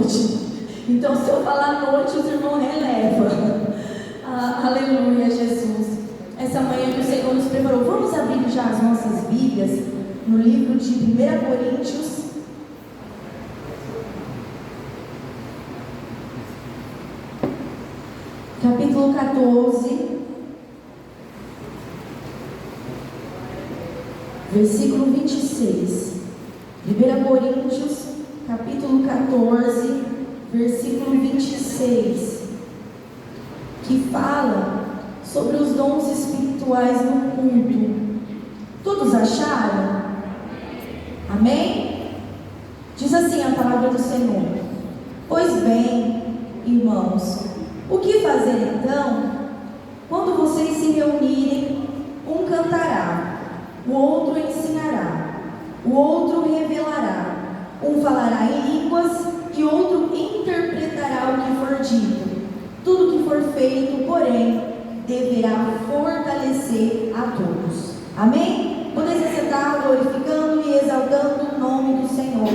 noite. Então, se eu falar noite, os irmãos relevam. Aleluia, Jesus. Essa manhã que o Senhor nos preparou, vamos abrir já as nossas Bíblias no livro de 1 Coríntios. Capítulo 14, versículo 26. 1 Coríntios, capítulo 14, versículo 26, que fala sobre os dons espirituais no culto. Todos acharam? Amém? Diz assim a palavra do Senhor: pois bem, irmãos, o que fazer então? Quando vocês se reunirem, um cantará, o outro ensinará, o outro revelará, um falará em línguas e outro interpretará o que for dito. Tudo que for feito, porém, deverá fortalecer a todos. Amém? Podeis se sentar glorificando e exaltando o nome do Senhor.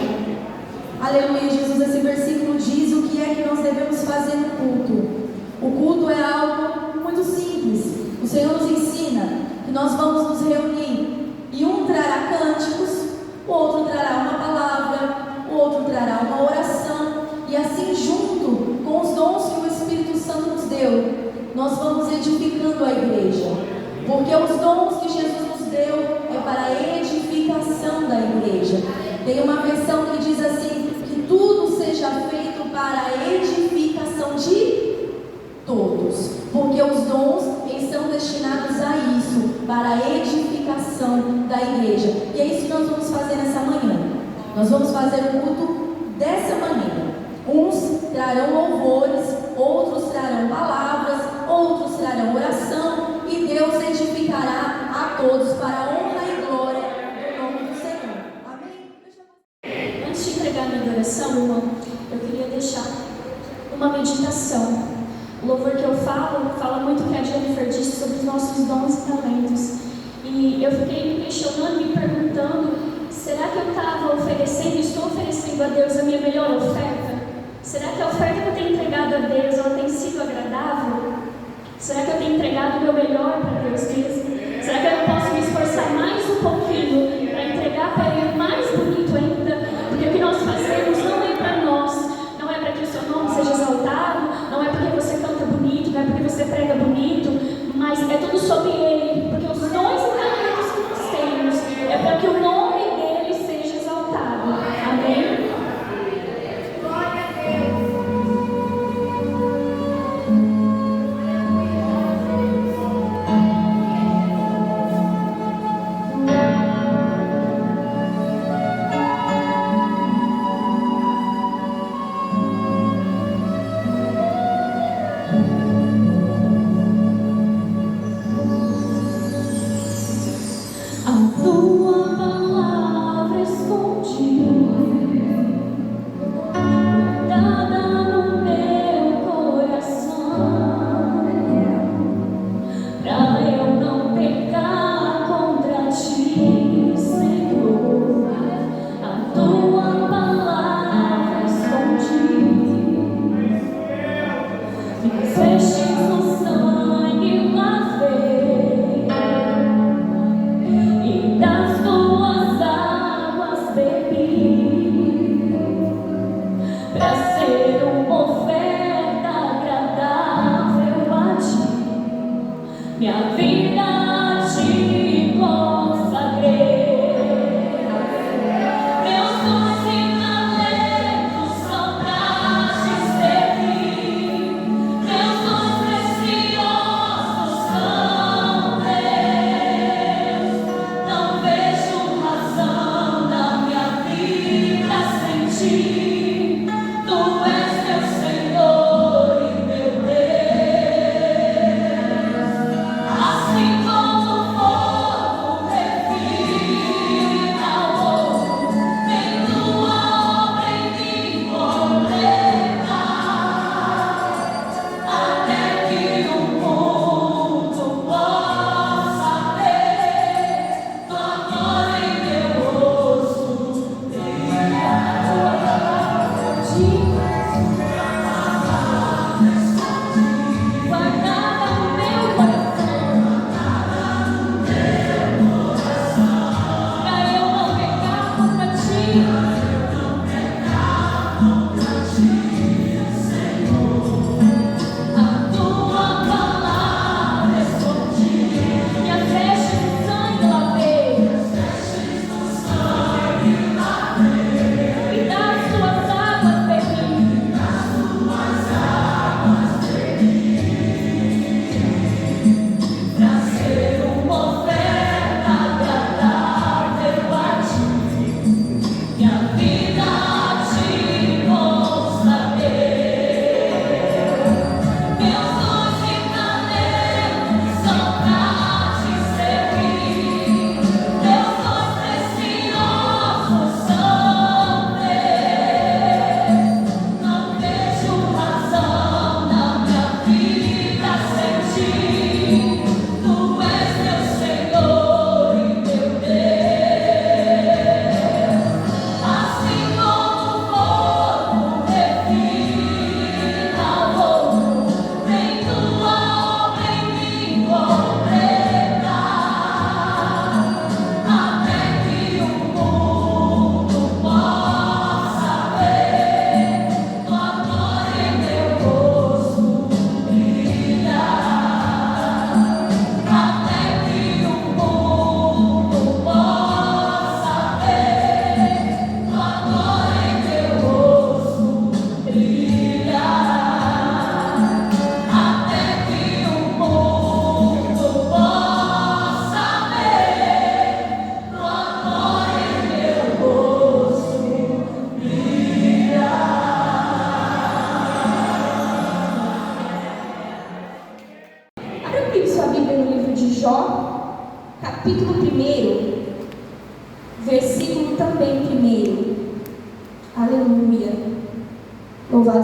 Aleluia, Jesus. Esse versículo diz o que é que nós devemos fazer no culto. O culto é algo muito simples. O Senhor nos ensina que nós vamos nos reunir e um trará cânticos, o outro trará uma palavra, o outro trará uma oração, e assim, junto com os dons que o Espírito Santo nos deu, nós vamos edificando a igreja, porque os dons que Jesus nos deu é para a edificação da igreja. Tem uma versão que diz assim: que tudo seja feito para a edificação de todos, porque os dons eles são destinados a isso, para a edificação da igreja. E é isso que nós vamos fazer nessa manhã. Nós vamos fazer o culto dessa maneira. Uns trarão louvores, outros trarão palavras, outros trarão oração, e Deus edificará a todos para a honra e glória do nome do Senhor. Amém? Antes de entregar a minha adoração, irmão, eu queria deixar uma meditação. O louvor que eu fala muito que a Jennifer disse sobre os nossos dons e talentos. E eu fiquei me questionando, me perguntando: será que eu estava oferecendo, estou oferecendo a Deus a minha melhor oferta? Será que a oferta que eu tenho entregado a Deus, ela tem sido agradável? Será que eu tenho entregado o meu melhor para Deus mesmo? Será que eu não posso me esforçar mais um pouquinho para entregar para Ele mais bonito ainda? Porque o que nós fazemos não é para nós, não é para que o seu nome seja exaltado, não é porque você canta bonito, não é porque você prega bonito, mas é tudo sobre Ele, porque os dons e talentos que nós temos é para que o nome dEle seja exaltado. Amém?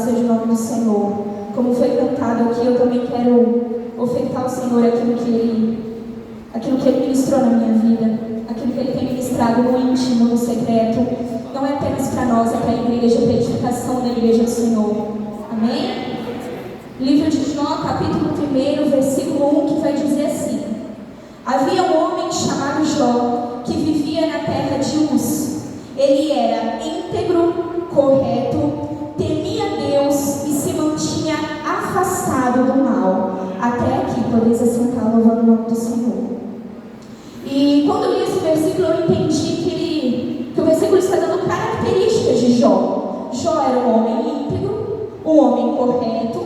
seja o nome do Senhor. Como foi cantado aqui, eu também quero ofertar ao Senhor aquilo que Ele ministrou na minha vida, aquilo que Ele tem ministrado no íntimo, no secreto. Não é apenas para nós, é para a igreja, para a edificação da igreja do Senhor. Amém? Livro de Jó, capítulo 1, versículo 1, que vai dizer assim: havia um homem chamado Jó, que vivia na terra de Uz. Ele era íntegro, correto, temia Deus e se mantinha afastado do mal. Até aqui, podeis assentar louvando o nome do Senhor. E quando eu li esse versículo, eu entendi que o versículo está dando características de Jó. Jó era um homem íntegro, um homem correto,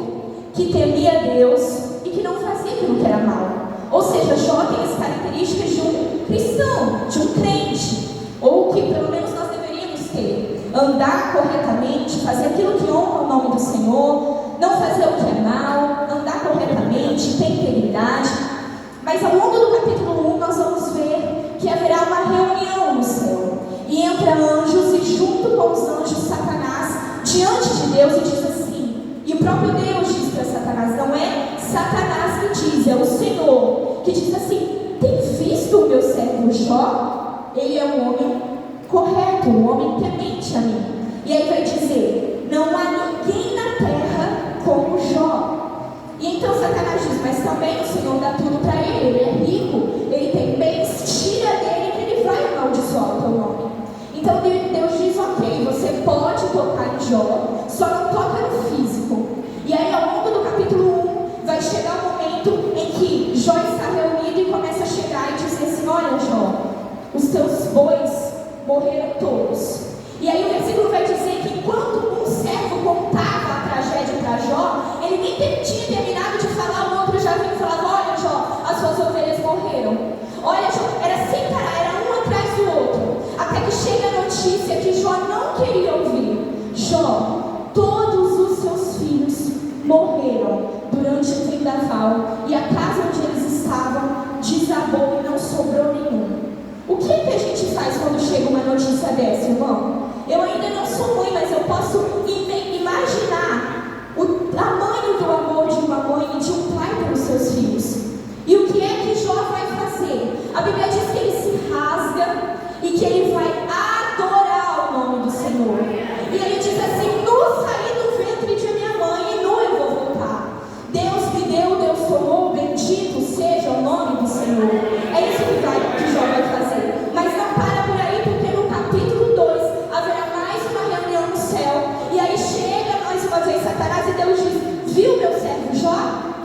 que temia Deus e que não fazia aquilo que era mal. Ou seja, Jó tem as características de um cristão, de um crente, ou que pelo menos nós deveríamos ter. Andar corretamente, fazer aquilo que honra o nome do Senhor, não fazer o que é mal, andar corretamente, ter integridade. Mas ao longo do capítulo 1 nós vamos ver que haverá uma reunião no céu. E entra anjos e junto com os anjos Satanás diante de Deus e diz assim, e o próprio Deus diz para Satanás, não é Satanás que diz, é o Senhor, que diz assim: tem visto o meu servo Jó? Ele é um homem correto, um homem temente a mim. E aí vai dizer, não há ninguém na terra como Jó. E então Satanás diz, mas também o Senhor dá tudo para ele é rico, ele tem bens, tira dele que ele vai amaldiçoar o teu nome. Então Deus diz, ok, você pode tocar em Jó, só não toca no físico. E aí ao longo do capítulo 1, vai chegar o momento em que Jó está reunido e começa a chegar e dizer assim, olha Jó, os teus bois morreram todos. E aí o versículo vai dizer que enquanto um servo contava a tragédia para Jó, ele nem tinha terminado de falar, o outro já vinha e falava, olha Jó, as suas ovelhas morreram. Olha Jó, era sem parar, era um atrás do outro. Até que chega a notícia que Jó não queria ouvir. Jó, todos os seus filhos morreram durante o vendaval e a casa onde eles estavam desabou e não sobrou nenhum. O que é que a gente faz quando chega uma notícia dessa, irmão? Eu ainda não sou mãe, mas eu posso imaginar o tamanho do amor de uma mãe e de um pai pelos seus filhos. E o que é que Jó vai fazer? A Bíblia diz que ele se rasga e que ele vai adorar o nome do Senhor. E ele diz assim, nu saí do ventre de minha mãe e nu eu vou voltar. Deus me deu, Deus tomou, bendito seja o nome do Senhor. É isso que Jó vai fazer. Mas não para por aí, porque no capítulo 2 haverá mais uma reunião no céu. E aí chega mais uma vez Satanás e Deus diz, viu meu servo Jó?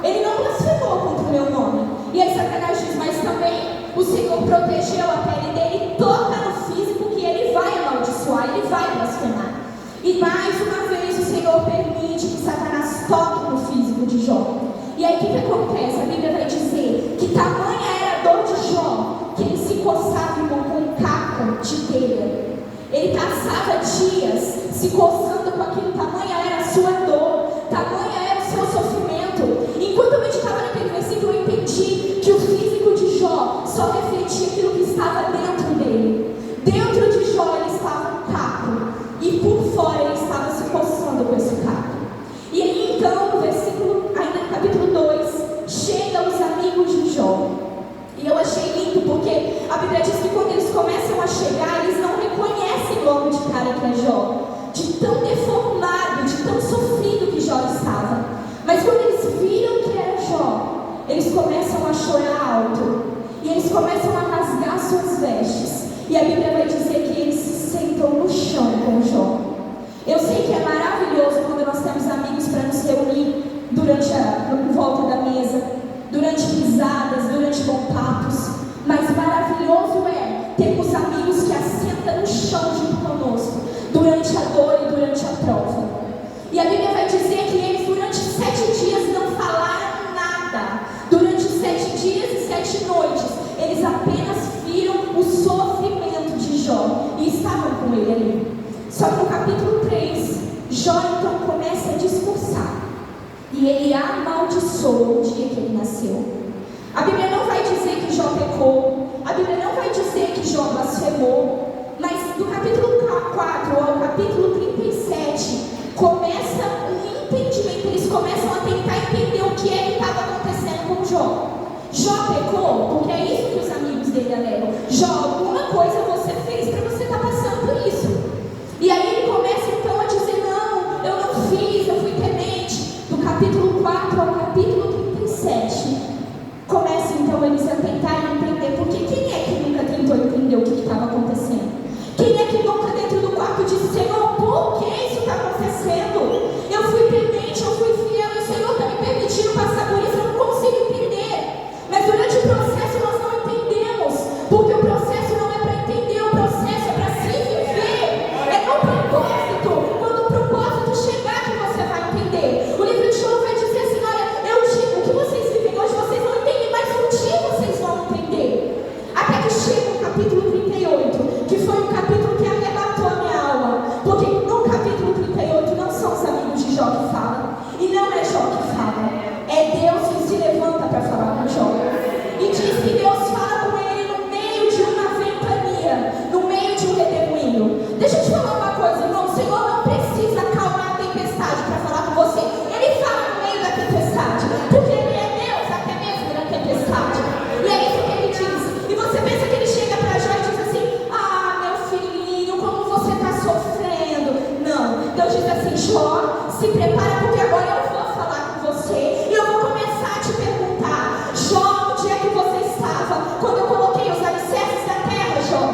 Ele não blasfemou contra o meu nome. E aí Satanás diz, mas também o Senhor protegeu a pele dele, toca no físico que ele vai amaldiçoar, ele vai blasfemar. E mais uma vez o Senhor permite que Satanás toque no físico de Jó. E aí o que acontece? A Bíblia vai dizer que tamanha era a dor de Jó, que ele se coçava com um caco de telha. Ele passava dias se coçando com aquilo, tamanha era a sua dor, tamanha era o seu sofrimento. Enquanto eu meditava naquele versículo, eu entendi que o físico de Jó só refletia aquilo que estava dentro dele. Dentro de Jó ele estava um caco, e por fora ele estava se coçando com esse caco. E aí então, no versículo, ainda no capítulo 2, chegam os amigos de Jó. E eu achei lindo porque a Bíblia diz que quando eles começam a chegar, eles não reconhecem logo de cara que é Jó, de tão deformado, de tão sofrido que Jó estava. Mas quando eles viram que era Jó, eles começam a chorar alto, e eles começam a rasgar suas vestes. E a Bíblia vai dizer que eles se sentam no chão com Jó. Eu sei que é maravilhoso quando nós temos amigos para nos reunir em volta da mesa, durante risadas, durante bom-papos, mas maravilhoso é termos amigos que assentam no chão junto conosco, durante a dor e durante a prova. E a Bíblia vai dizer que eles durante 7 dias não falaram nada, durante 7 dias e 7 noites, eles apenas viram o sofrimento de Jó e estavam com ele ali. Só que no capítulo 3, Jó então começa a discursar. E ele amaldiçoou o dia que ele nasceu. A Bíblia não vai dizer que Jó pecou. A Bíblia não vai dizer que Jó blasfemou. Mas do capítulo 4 ao capítulo 37, começa um começam a tentar entender o que é que estava acontecendo com Jó. Jó pecou, porque é isso que os amigos dele alegam. Jó, alguma coisa você fez para você estar passando por isso. E aí ele começa então a dizer: não, eu não fiz, eu fui temente. Do capítulo 4 ao capítulo 37, começa então eles a tentar entender, porque quem é que nunca tentou entender o que estava acontecendo? Quem é que nunca dentro do quarto disse: Senhor, por que isso está acontecendo? Eu fui temente, eu fui fiel, e o Senhor está me permitindo passar por isso, eu não consigo entender. Mas durante o processo nós não entendemos, porque o processo não é para entender, o processo é para se viver. É no propósito, quando o propósito chegar que você vai entender. O livro de Jó vai dizer assim: olha, eu digo, o que vocês vivem hoje, vocês não entendem, mas um dia vocês vão entender. Até que chega o capítulo 38, que foi um capítulo que arrebatou a minha alma, porque no capítulo 38 não são os amigos de Jó que falam, e não é Jó que fala, é Deus que se levanta para falar com Jó. E diz que Deus fala com ele no meio de uma ventania, no meio de um redemoinho. Deixa eu te falar uma coisa, irmão: o Senhor não precisa acalmar a tempestade para falar com você. Ele fala no meio da tempestade, porque Ele é Deus até mesmo na tempestade. E é isso que Ele diz. E você pensa que Ele chega para Jó e diz assim: ah, meu filhinho, como você está sofrendo. Não, Deus diz assim: Jó, se prepara, porque agora eu vou falar com você. E eu vou começar a te perguntar: Jó, onde é que você estava quando eu coloquei os alicerces da terra, Jó?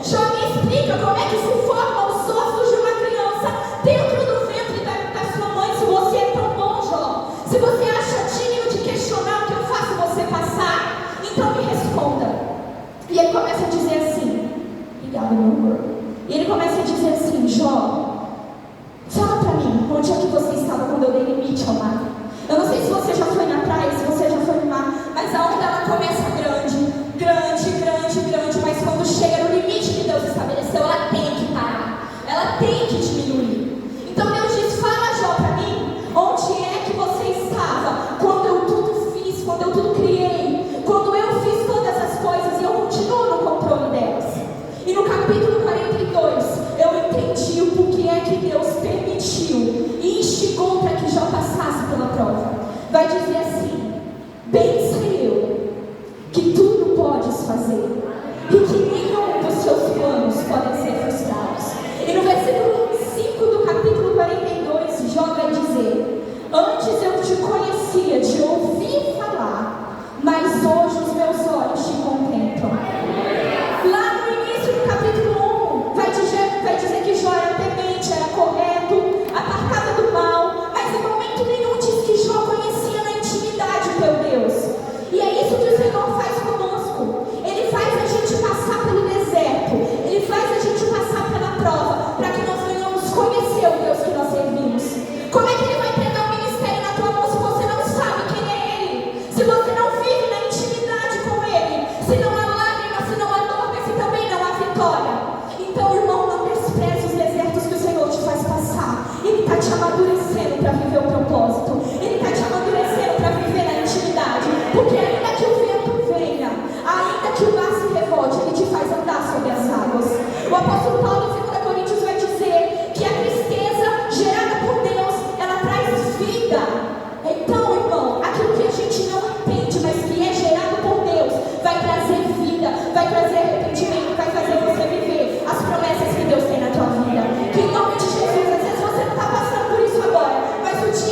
Jó, me explica como é que se formam os ossos de uma criança dentro do ventre da sua mãe, se você é tão bom, Jó. Se você acha digno de questionar o que eu faço você passar, então me responda. E ele começa a dizer assim: obrigada, meu amor. E ele começa a dizer assim: Jó, fala pra mim, onde é que você estava quando eu dei limite ao mar? Eu não sei se você já foi na praia, se você já foi no mar, mas a onda ela começa grande, grande, grande, grande, mas quando chega no limite que Deus estabeleceu, ela tem que parar, ela tem que diminuir. Então Deus diz: fala, Jó, pra mim, onde é que você estava quando eu tudo fiz, quando eu tudo criei, quando eu fiz todas as coisas e eu continuo no controle delas. E no capítulo 42, eu entendi o porquê é que Deus permitiu e instigou para que Jó passasse pela prova. Vai dizer assim: bem sei eu que tudo podes fazer e que nenhum dos seus planos podem ser frustrados. E no versículo 5 do capítulo 42, Jó vai dizer: antes eu te conhecia de ouvir falar, mas hoje os meus olhos te contemplam. Lá no início do capítulo 1, vai dizer que Jó era temente, era correto, apartado do mal, mas em momento nenhum diz que Jó conhecia na intimidade o teu Deus. E é isso que o Senhor faz conosco. Ele faz a gente passar pelo deserto, Ele faz a gente passar pela prova, para que nós venhamos conhecer o Deus que nós servimos. Como é que Ele vai entregar o ministério na tua mão se você não sabe quem é Ele? Se você não vive na intimidade com Ele, se não há lágrima, se não há dor, mas se também não há vitória. Então, irmão, não despreze os desertos que o Senhor te faz passar. Ele está te amadurecendo para viver o propósito. Ele está te amadurecendo para viver na intimidade. Porque ainda que o vento venha, ainda que o mar se revolte, Ele te faz andar sobre as águas. O apóstolo Paulo, em 2 Coríntios, vai dizer que a tristeza gerada por Deus, ela traz vida. Então, irmão, aquilo que a gente não entende, mas que é gerado por Deus, vai trazer vida, vai trazer arrependimento, vai fazer você viver as promessas que Deus tem na tua vida. Que em nome de Jesus, às vezes você não está passando por isso agora, mas o dia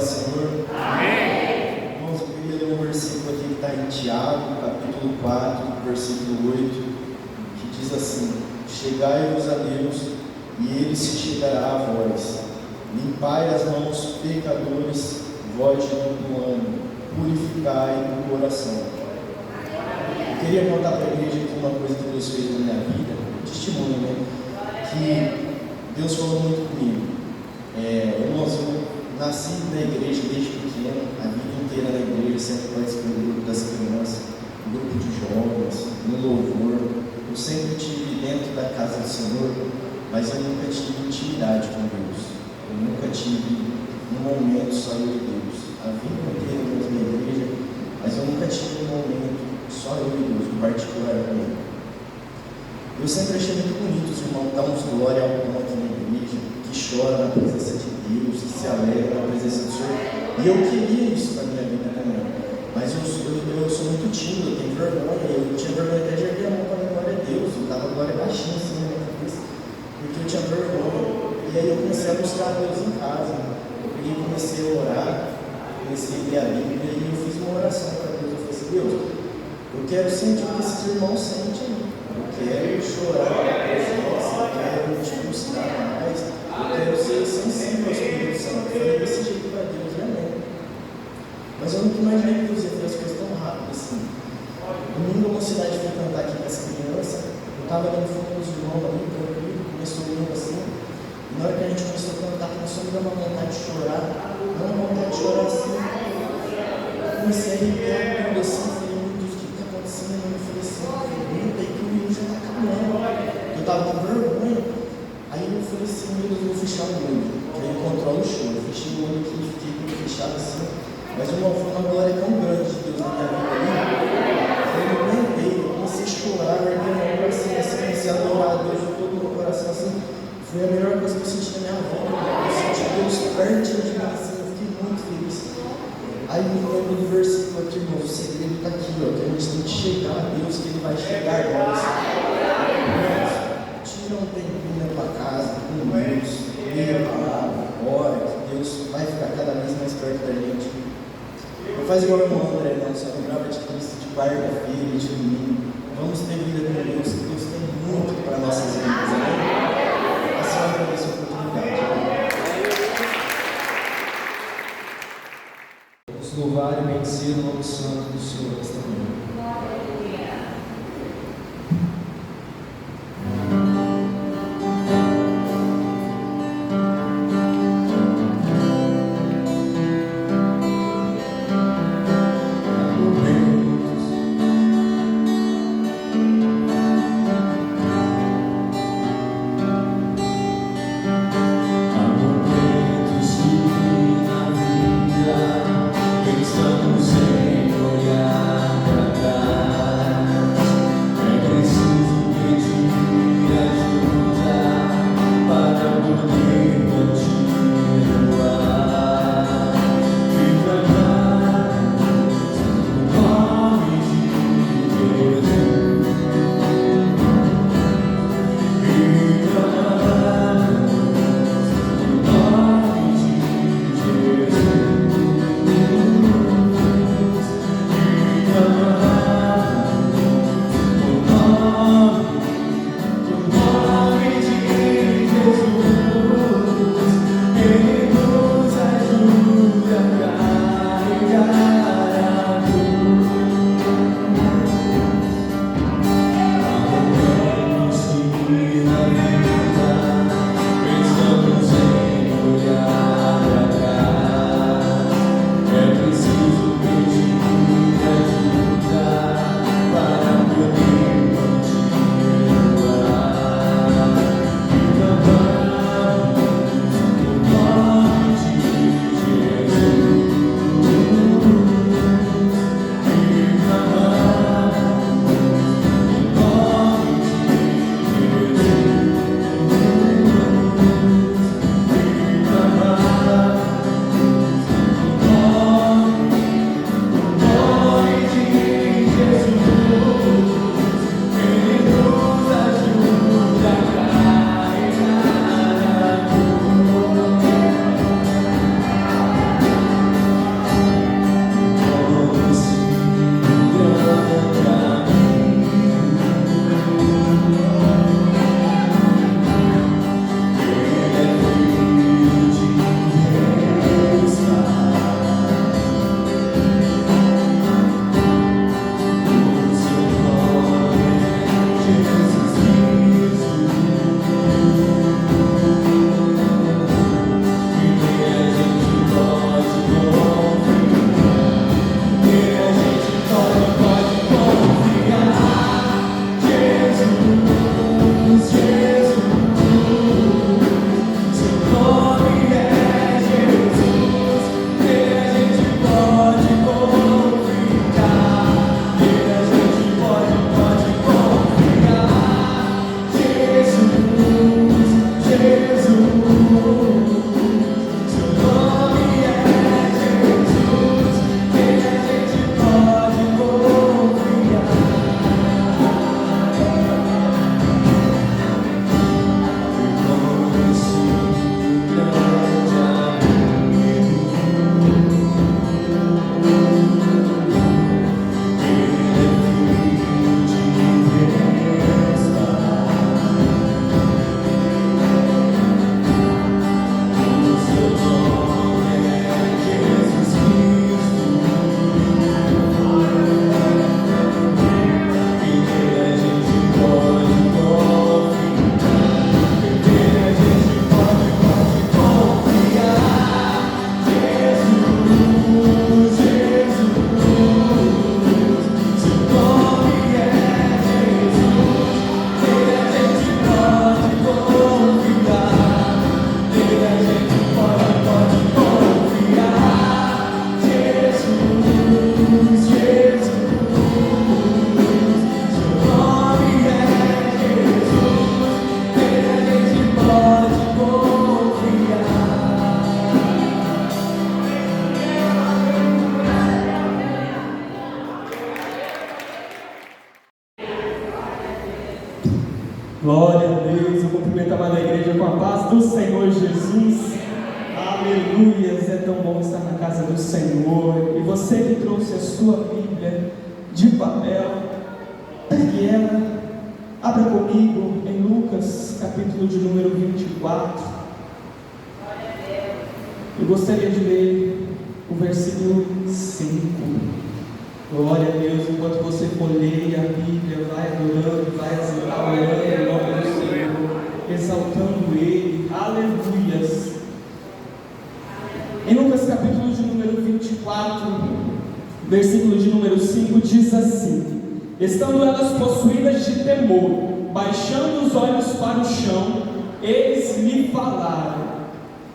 Senhor? Amém. Irmãos, eu queria ler um versículo aqui que está em Tiago, capítulo 4, versículo 8, que diz assim: Chegai-vos a Deus, e Ele se chegará a vós. Limpai as mãos, pecadores, vós de todo ano, purificai o coração. Eu queria contar para a igreja aqui uma coisa que Deus fez na minha vida, um testemunho, né? Que Deus falou muito comigo. Irmãos, eu nasci na igreja desde pequeno, a vida inteira na igreja, sempre participei do grupo das crianças, do grupo de jovens, no louvor. Eu sempre estive dentro da casa do Senhor, mas eu nunca tive intimidade com Deus. Eu nunca tive um momento só eu e Deus. A vida inteira dentro da igreja, mas eu nunca tive um momento só eu e Deus, em particular com Ele. Eu sempre achei muito bonito os irmãos dar uns glória ao pão aqui na igreja, que chora na presença de Deus, que se alegra na presença do Senhor. E eu queria isso para a minha vida também. Mas eu sou muito tímido, eu tenho vergonha. Eu tinha vergonha até de erguer a mão para a glória a Deus. Eu dava glória baixinha assim na minha cabeça, porque eu tinha vergonha. E aí eu comecei a buscar Deus em casa. Eu comecei a orar, comecei a ler a Bíblia e eu fiz uma oração para Deus. Eu falei assim: Deus, eu quero sentir o que esses irmãos sentem. Eu quero chorar na presença, eu quero te buscar mais, eu quero ser sensível ao Espírito Santo. Eu falei desse jeito para Deus, amém. Mas eu nunca imaginei que Deus ia fazer as coisas tão rápido assim. Domingo a mocidade foi cantar aqui com as crianças, eu estava ali no fundo dos irmãos ali, tranquilo, começou o hino assim. E na hora que a gente começou a cantar, começou a me dar uma vontade de chorar, não uma vontade de chorar assim. Eu comecei a arrepiar tudo assim, falei: meu Deus, o que está acontecendo? Eu falei assim: aguenta aí que o hino já está acabando. Eu estava com vergonha. Aí eu falei assim: meu Deus, eu vou fechar o olho, que aí eu controlo o choro. Eu fechei o olho aqui, fiquei com ele fechado assim. Mas foi uma glória tão grande de Deus na minha vida ali. Eu não aguentei, eu comecei a chorar, eu comecei a adorar a Deus de todo o meu coração assim. Foi a melhor coisa que eu senti na minha vida. Eu senti Deus perto de mim assim, eu fiquei muito feliz. Aí me lembro do versículo aqui, irmão, o segredo está aqui, ó, que a gente tem que chegar a Deus, que Ele vai chegar a nós. Tira um tempinho na tua casa, com Deus, leia a palavra, ora, que Deus vai ficar cada vez mais perto da gente. Não faz igual o irmão André, não, só lembrava de Cristo de quarta-feira e de domingo. Vamos ter vida com Deus, que Deus tem muito para nossas vidas, amém? A senhora vai ter essa oportunidade, amém? Vamos louvar e bendizer o nome santo do Senhor nesta manhã. Estamos em olhar. Glória a Deus. Eu cumprimento a amada igreja com a paz do Senhor Jesus. Aleluias. É tão bom estar na casa do Senhor. E você que trouxe a sua Bíblia de papel, pegue ela, abra comigo em Lucas, capítulo de número 24. Eu gostaria de ler o versículo 5. Glória a Deus. Enquanto você folheia a Bíblia, vai adorando, vai orando em nome do Senhor, exaltando Ele. Aleluias. Em Lucas capítulo de número 24, versículo de número 5, diz assim: estando elas possuídas de temor, baixando os olhos para o chão, eles lhe falaram: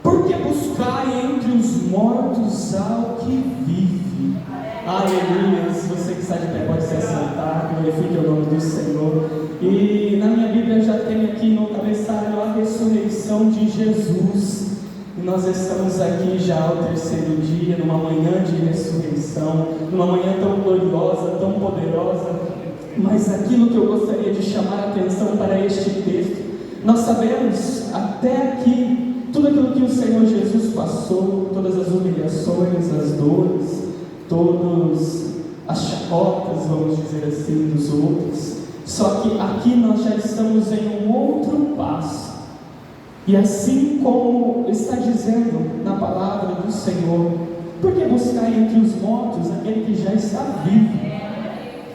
por que buscai entre os mortos ao que vive? Aleluia. Se você que está de pé pode se assentar, glorifique o nome do Senhor. E na minha Bíblia já tem aqui no cabeçalho a ressurreição de Jesus. E nós estamos aqui já ao terceiro dia, numa manhã de ressurreição, numa manhã tão gloriosa, tão poderosa. Mas aquilo que eu gostaria de chamar a atenção para este texto, nós sabemos até aqui tudo aquilo que o Senhor Jesus passou, todas as humilhações, as dores, todas as chacotas, vamos dizer assim, dos outros. Só que aqui nós já estamos em um outro passo. E assim como está dizendo na palavra do Senhor, por que buscar entre os mortos aquele que já está vivo?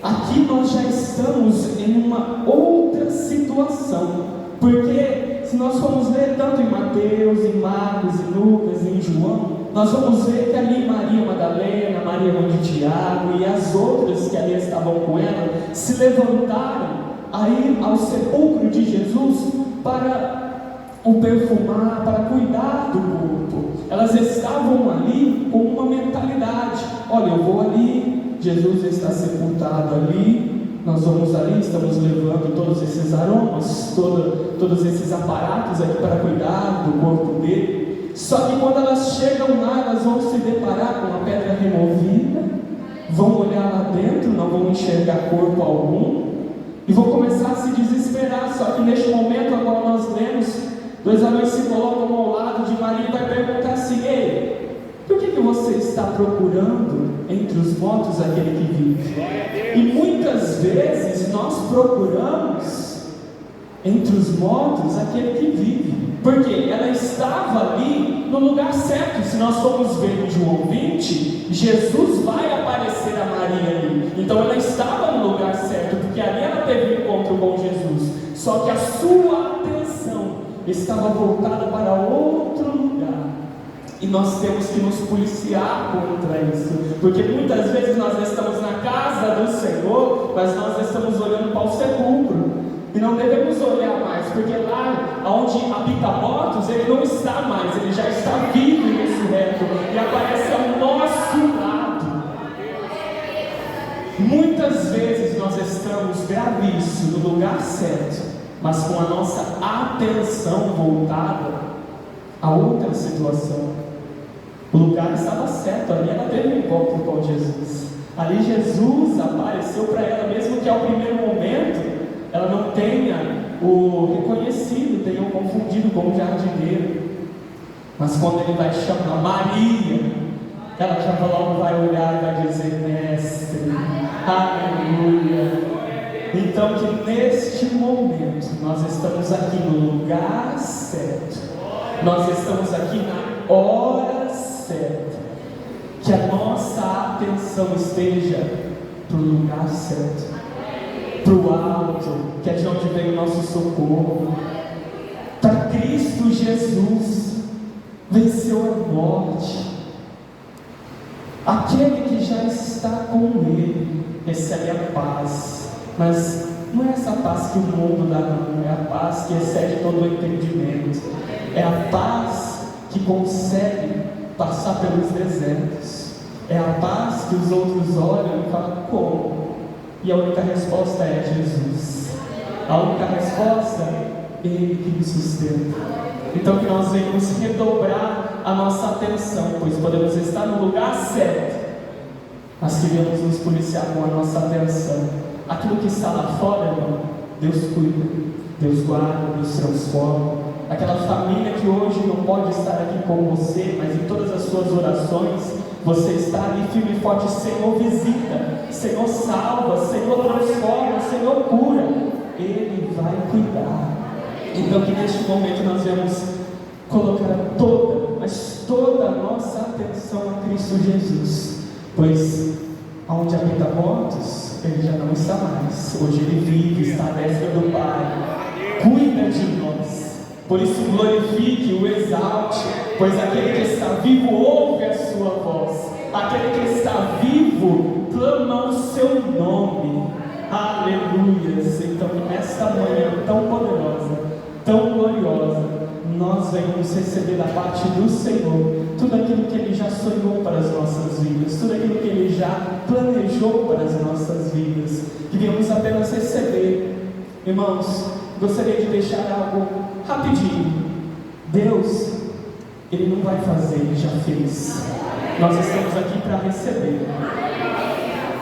Aqui nós já estamos em uma outra situação. Porque se nós formos ler tanto em Mateus, em Marcos, em Lucas, em João, nós vamos ver que ali Maria Madalena, Maria mãe de Tiago e as outras que ali estavam com ela se levantaram a ir ao sepulcro de Jesus para o perfumar, para cuidar do corpo. Elas estavam ali com uma mentalidade: olha, eu vou ali, Jesus está sepultado ali, nós vamos ali, estamos levando todos esses aromas, todos esses aparatos aqui para cuidar do corpo dele. Só que quando elas chegam lá, elas vão se deparar com a pedra removida, vão olhar lá dentro, não vão enxergar corpo algum, e vão começar a se desesperar. Só que neste momento, agora nós lemos, dois homens se colocam ao lado de Maria e vai perguntar assim: ei, por que você está procurando entre os mortos aquele que vive? E muitas vezes nós procuramos entre os mortos aquele que vive, porque ela estava ali no lugar certo. Se nós formos ver em João 20, Jesus vai aparecer a Maria ali, então ela estava no lugar certo, porque ali ela teve um encontro com Jesus. Só que a sua atenção estava voltada para outro lugar. E nós temos que nos policiar contra isso, porque muitas vezes nós estamos na casa do Senhor, mas nós estamos olhando para o sepulcro. E não devemos olhar mais, porque lá onde habita mortos, ele não está mais, ele já está vivo e ressurreto, e aparece ao nosso lado. Muitas vezes nós estamos, grave isso, no lugar certo, mas com a nossa atenção voltada a outra situação. O lugar estava certo, ali ela teve um encontro com Jesus. Ali Jesus apareceu para ela, mesmo que ao primeiro momento ela não tenha o reconhecido, tenha o confundido como jardineiro. Mas quando ele vai chamar Maria, ela já logo vai olhar e vai dizer: mestre, aleluia. Então que neste momento nós estamos aqui no lugar certo, nós estamos aqui na hora certa, que a nossa atenção esteja para o lugar certo, para o alto, que é de onde vem o nosso socorro, para Cristo Jesus. Venceu a morte. Aquele que já está com Ele recebe a paz, mas não é essa paz que o mundo dá, não. É a paz que excede todo o entendimento. É a paz que consegue passar pelos desertos. É a paz que os outros olham e falam: como? E a única resposta é Jesus. A única resposta é Ele que me sustenta. Então que nós venhamos redobrar a nossa atenção, pois podemos estar no lugar certo, mas que venhamos nos policiar com a nossa atenção. Aquilo que está lá fora, irmão, Deus cuida. Deus guarda, Deus transforma. Aquela família que hoje não pode estar aqui com você, mas em todas as suas orações, você está ali firme e forte. Senhor, visita, Senhor, salva, Senhor, transforma, Senhor, cura. Ele vai cuidar. Então que neste momento nós vamos colocar toda a nossa atenção a Cristo Jesus, pois onde habita mortos, Ele já não está mais. Hoje Ele vive, está à destra do Pai, cuida de nós. Por isso glorifique, o exalte, pois aquele que está vivo ouve a sua voz, aquele que está vivo clama o seu nome. Aleluias. Então nesta manhã tão poderosa, tão gloriosa, nós venhamos receber da parte do Senhor tudo aquilo que Ele já sonhou para as nossas vidas, tudo aquilo que Ele já planejou para as nossas vidas, que venhamos apenas receber. Irmãos, gostaria de deixar algo rapidinho. Deus, Ele não vai fazer, Ele já fez. Nós estamos aqui para receber.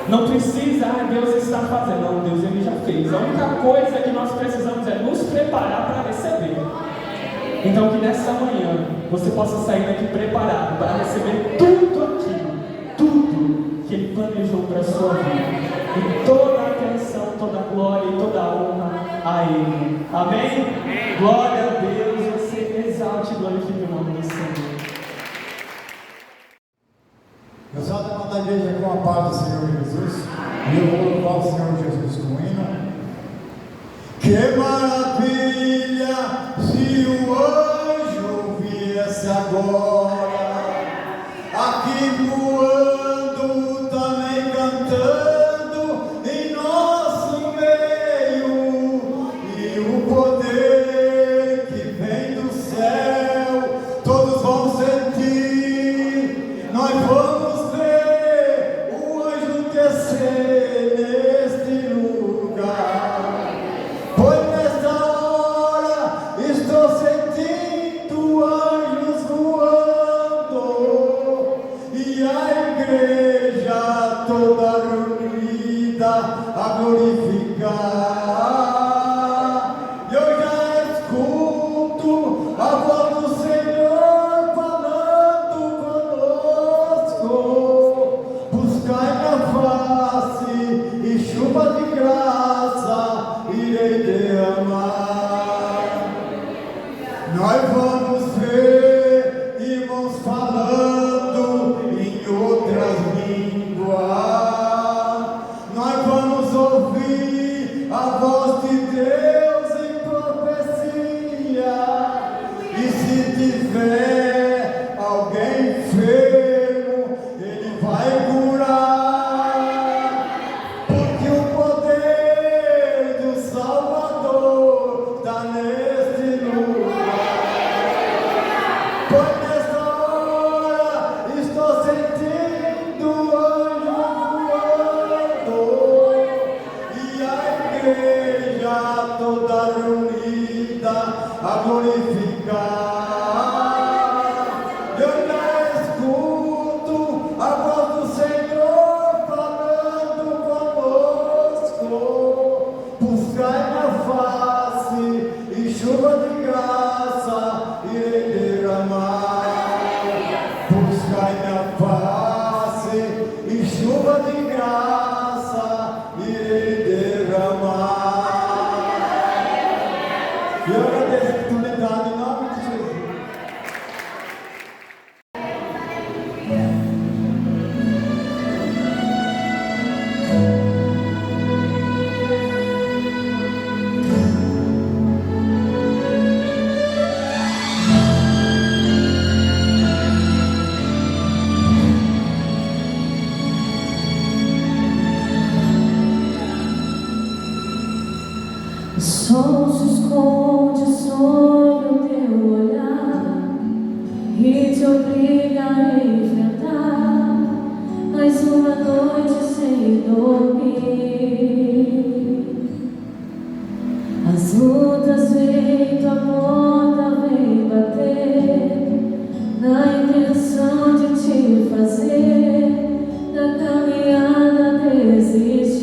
Não precisa, Deus está fazendo. Não, Deus, Ele já fez. A única coisa que nós precisamos é nos preparar para receber. Então que nessa manhã você possa sair daqui preparado para receber tudo aquilo, tudo que Ele planejou para a sua vida, e toda a atenção, toda a glória e toda a honra a Ele. Amém? Glória a Deus. Você exalte e glorifique o nome do Senhor. Eu só tenho uma igreja com a paz do Senhor Jesus, e eu vou louvar o Senhor Jesus com o hino. Que maravilha se o anjo viesse agora, aqui voando, também cantando em nosso meio, e o poder que vem do céu, todos vão sentir, nós vamos ver o anjo descer neste lugar. Pois nesta hora estou sentindo anjos voando, e a igreja toda reunida a glorificar. Eu já escuto a voz do Senhor falando conosco: buscai minha face e chuva de graça irei derramar. Nós vamos ver irmãos falando em outras línguas. Nós vamos ouvir a voz de Deus em profecia. E se tiver alguém enfermo, Ele vai curar. Porque o poder do Salvador está neste lugar. Pois nesta hora estou sentindo anjos voando, e a igreja toda reunida a glorificar. Eu já escuto a voz do Senhor falando conosco: buscai minha face e chuva de graça irei derramar. Buscai minha face e chuva de graça irei derramar. E eu agradeço a oportunidade em nome de Jesus. O sol se esconde sobre o teu olhar e te obriga a enfrentar mais uma noite sem dormir. As lutas vêm, tua porta vem bater, na intenção de te fazer da caminhada desistir.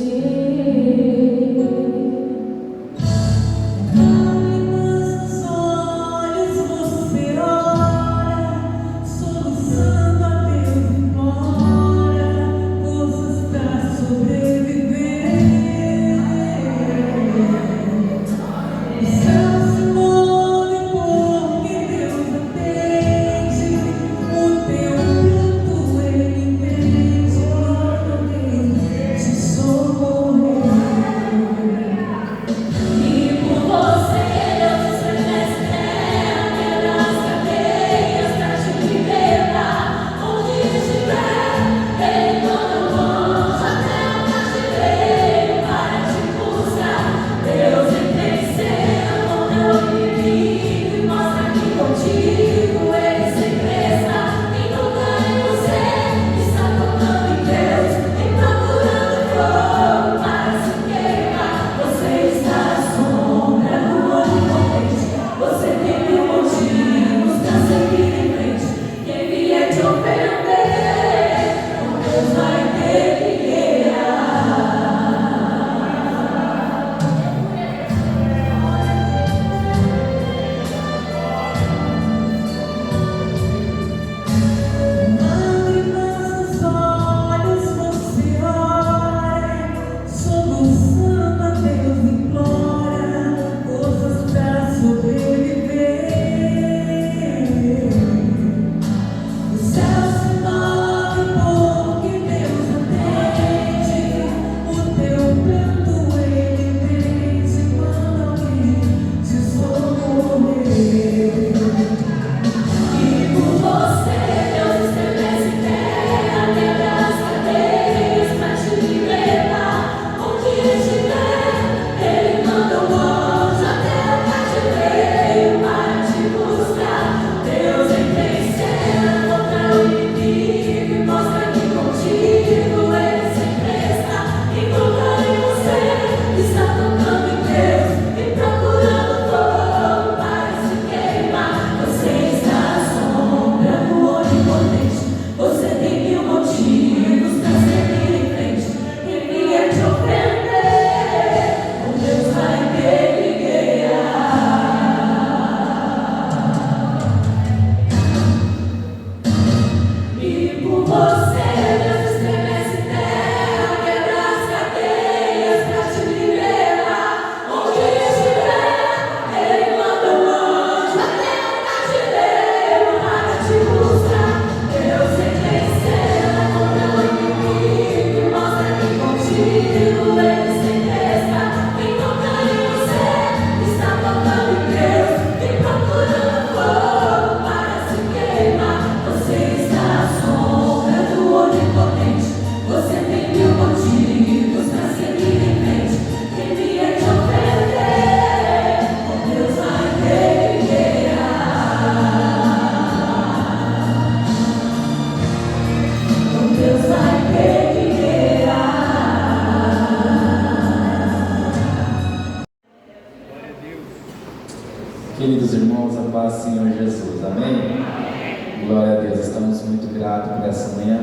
Glória a Deus, estamos muito gratos por essa manhã,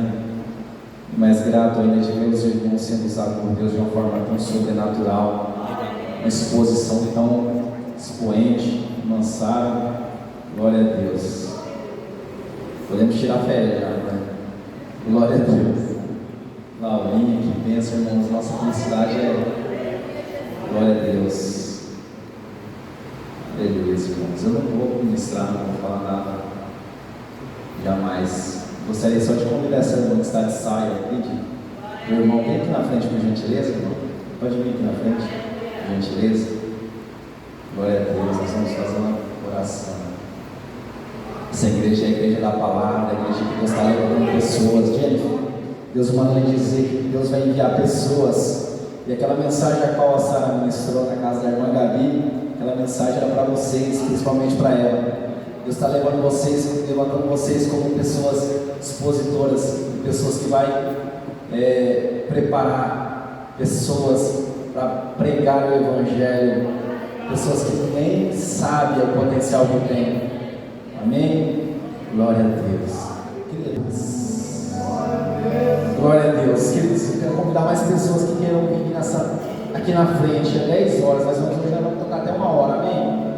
mais grato ainda de ver os irmãos sendo usados por Deus de uma forma tão sobrenatural, uma exposição tão expoente, lançaram. Glória a Deus. Podemos tirar férias já, né? Glória a Deus. Laurinha, que bênção, irmãos, nossa felicidade é. Glória a Deus. Aleluia, irmãos. Eu não vou ministrar, não vou falar nada. Jamais. Gostaria só de convidar essa irmã que está de saia aqui. Meu irmão, vem aqui na frente, por gentileza, irmão. Pode vir aqui na frente, por gentileza. Glória a Deus, nós vamos fazer uma oração. Essa igreja é a igreja da palavra, a igreja que Deus está levando pessoas. Jennifer, Deus manda lhe dizer que Deus vai enviar pessoas. E aquela mensagem a qual a Sara ministrou na casa da irmã Gabi, aquela mensagem era para vocês, principalmente para ela. Deus está levantando vocês como pessoas expositoras, pessoas que vai preparar pessoas para pregar o Evangelho, pessoas que nem sabem o potencial que tem. Amém? Glória a Deus. Queridos, glória a Deus. Queridos, eu quero convidar mais pessoas que queiram vir aqui na frente, às 10 horas, mas hoje já vamos tocar até 1 hora. Amém?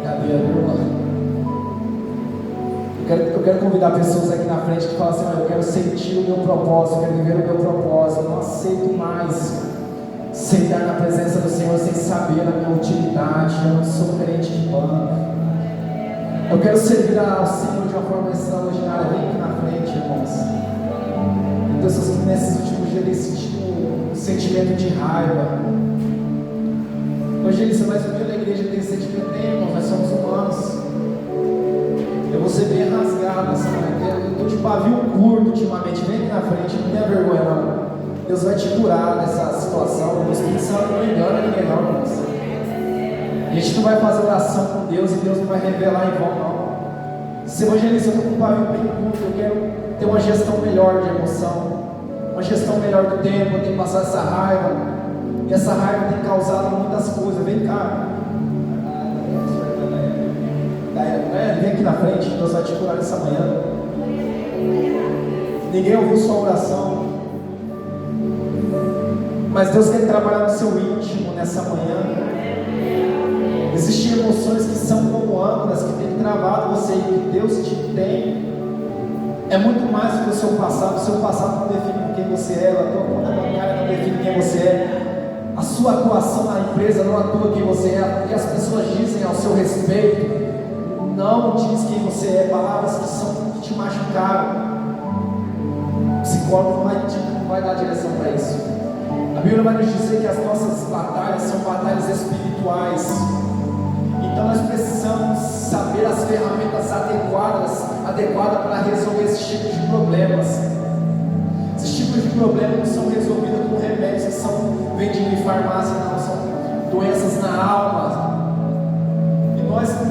Cadê a irmã? Eu quero convidar pessoas aqui na frente que falam assim: eu quero sentir o meu propósito, eu quero viver o meu propósito, eu não aceito mais sentar na presença do Senhor sem saber a minha utilidade, eu não sou crente de banco. Eu quero servir ao Senhor de uma forma extraordinária. Vem aqui na frente, irmãos. Tem pessoas que nesses últimos dias têm sentido um sentimento de raiva. Hoje eles são mais um dia na igreja, tem esse sentimento, irmãos, nós somos humanos. Eu vou ser bem rasgado essa manhã. Eu estou de pavio curto ultimamente. Vem aqui na frente, não tenha vergonha não. Deus vai te curar dessa situação. O Espírito Santo não engana ninguém não, irmãos. A gente não vai fazer oração com Deus e Deus não vai revelar em vão não. Se evangelista, eu estou com um pavio bem curto. Eu quero ter uma gestão melhor de emoção, uma gestão melhor do tempo. Eu tenho que passar essa raiva. E essa raiva tem causado muitas coisas. Vem cá. Vem aqui na frente, Deus vai te curar nessa manhã. Ninguém ouviu sua oração, mas Deus quer trabalhar no seu íntimo nessa manhã. Existem emoções que são como âncoras que tem travado você, e que Deus te tem. É muito mais do que o seu passado. O seu passado não define quem você é, a tua conta bancária não define quem você é, a sua atuação na empresa não atua quem você é, o que as pessoas dizem ao seu respeito não diz quem você é. Palavras que te machucaram. O psicólogo não vai dar direção para isso. A Bíblia vai nos dizer que as nossas batalhas são batalhas espirituais. Então nós precisamos saber as ferramentas adequadas para resolver esses tipos de problemas. Esses tipos de problemas não são resolvidos com remédios que são vendidos em farmácia, não. São doenças na alma.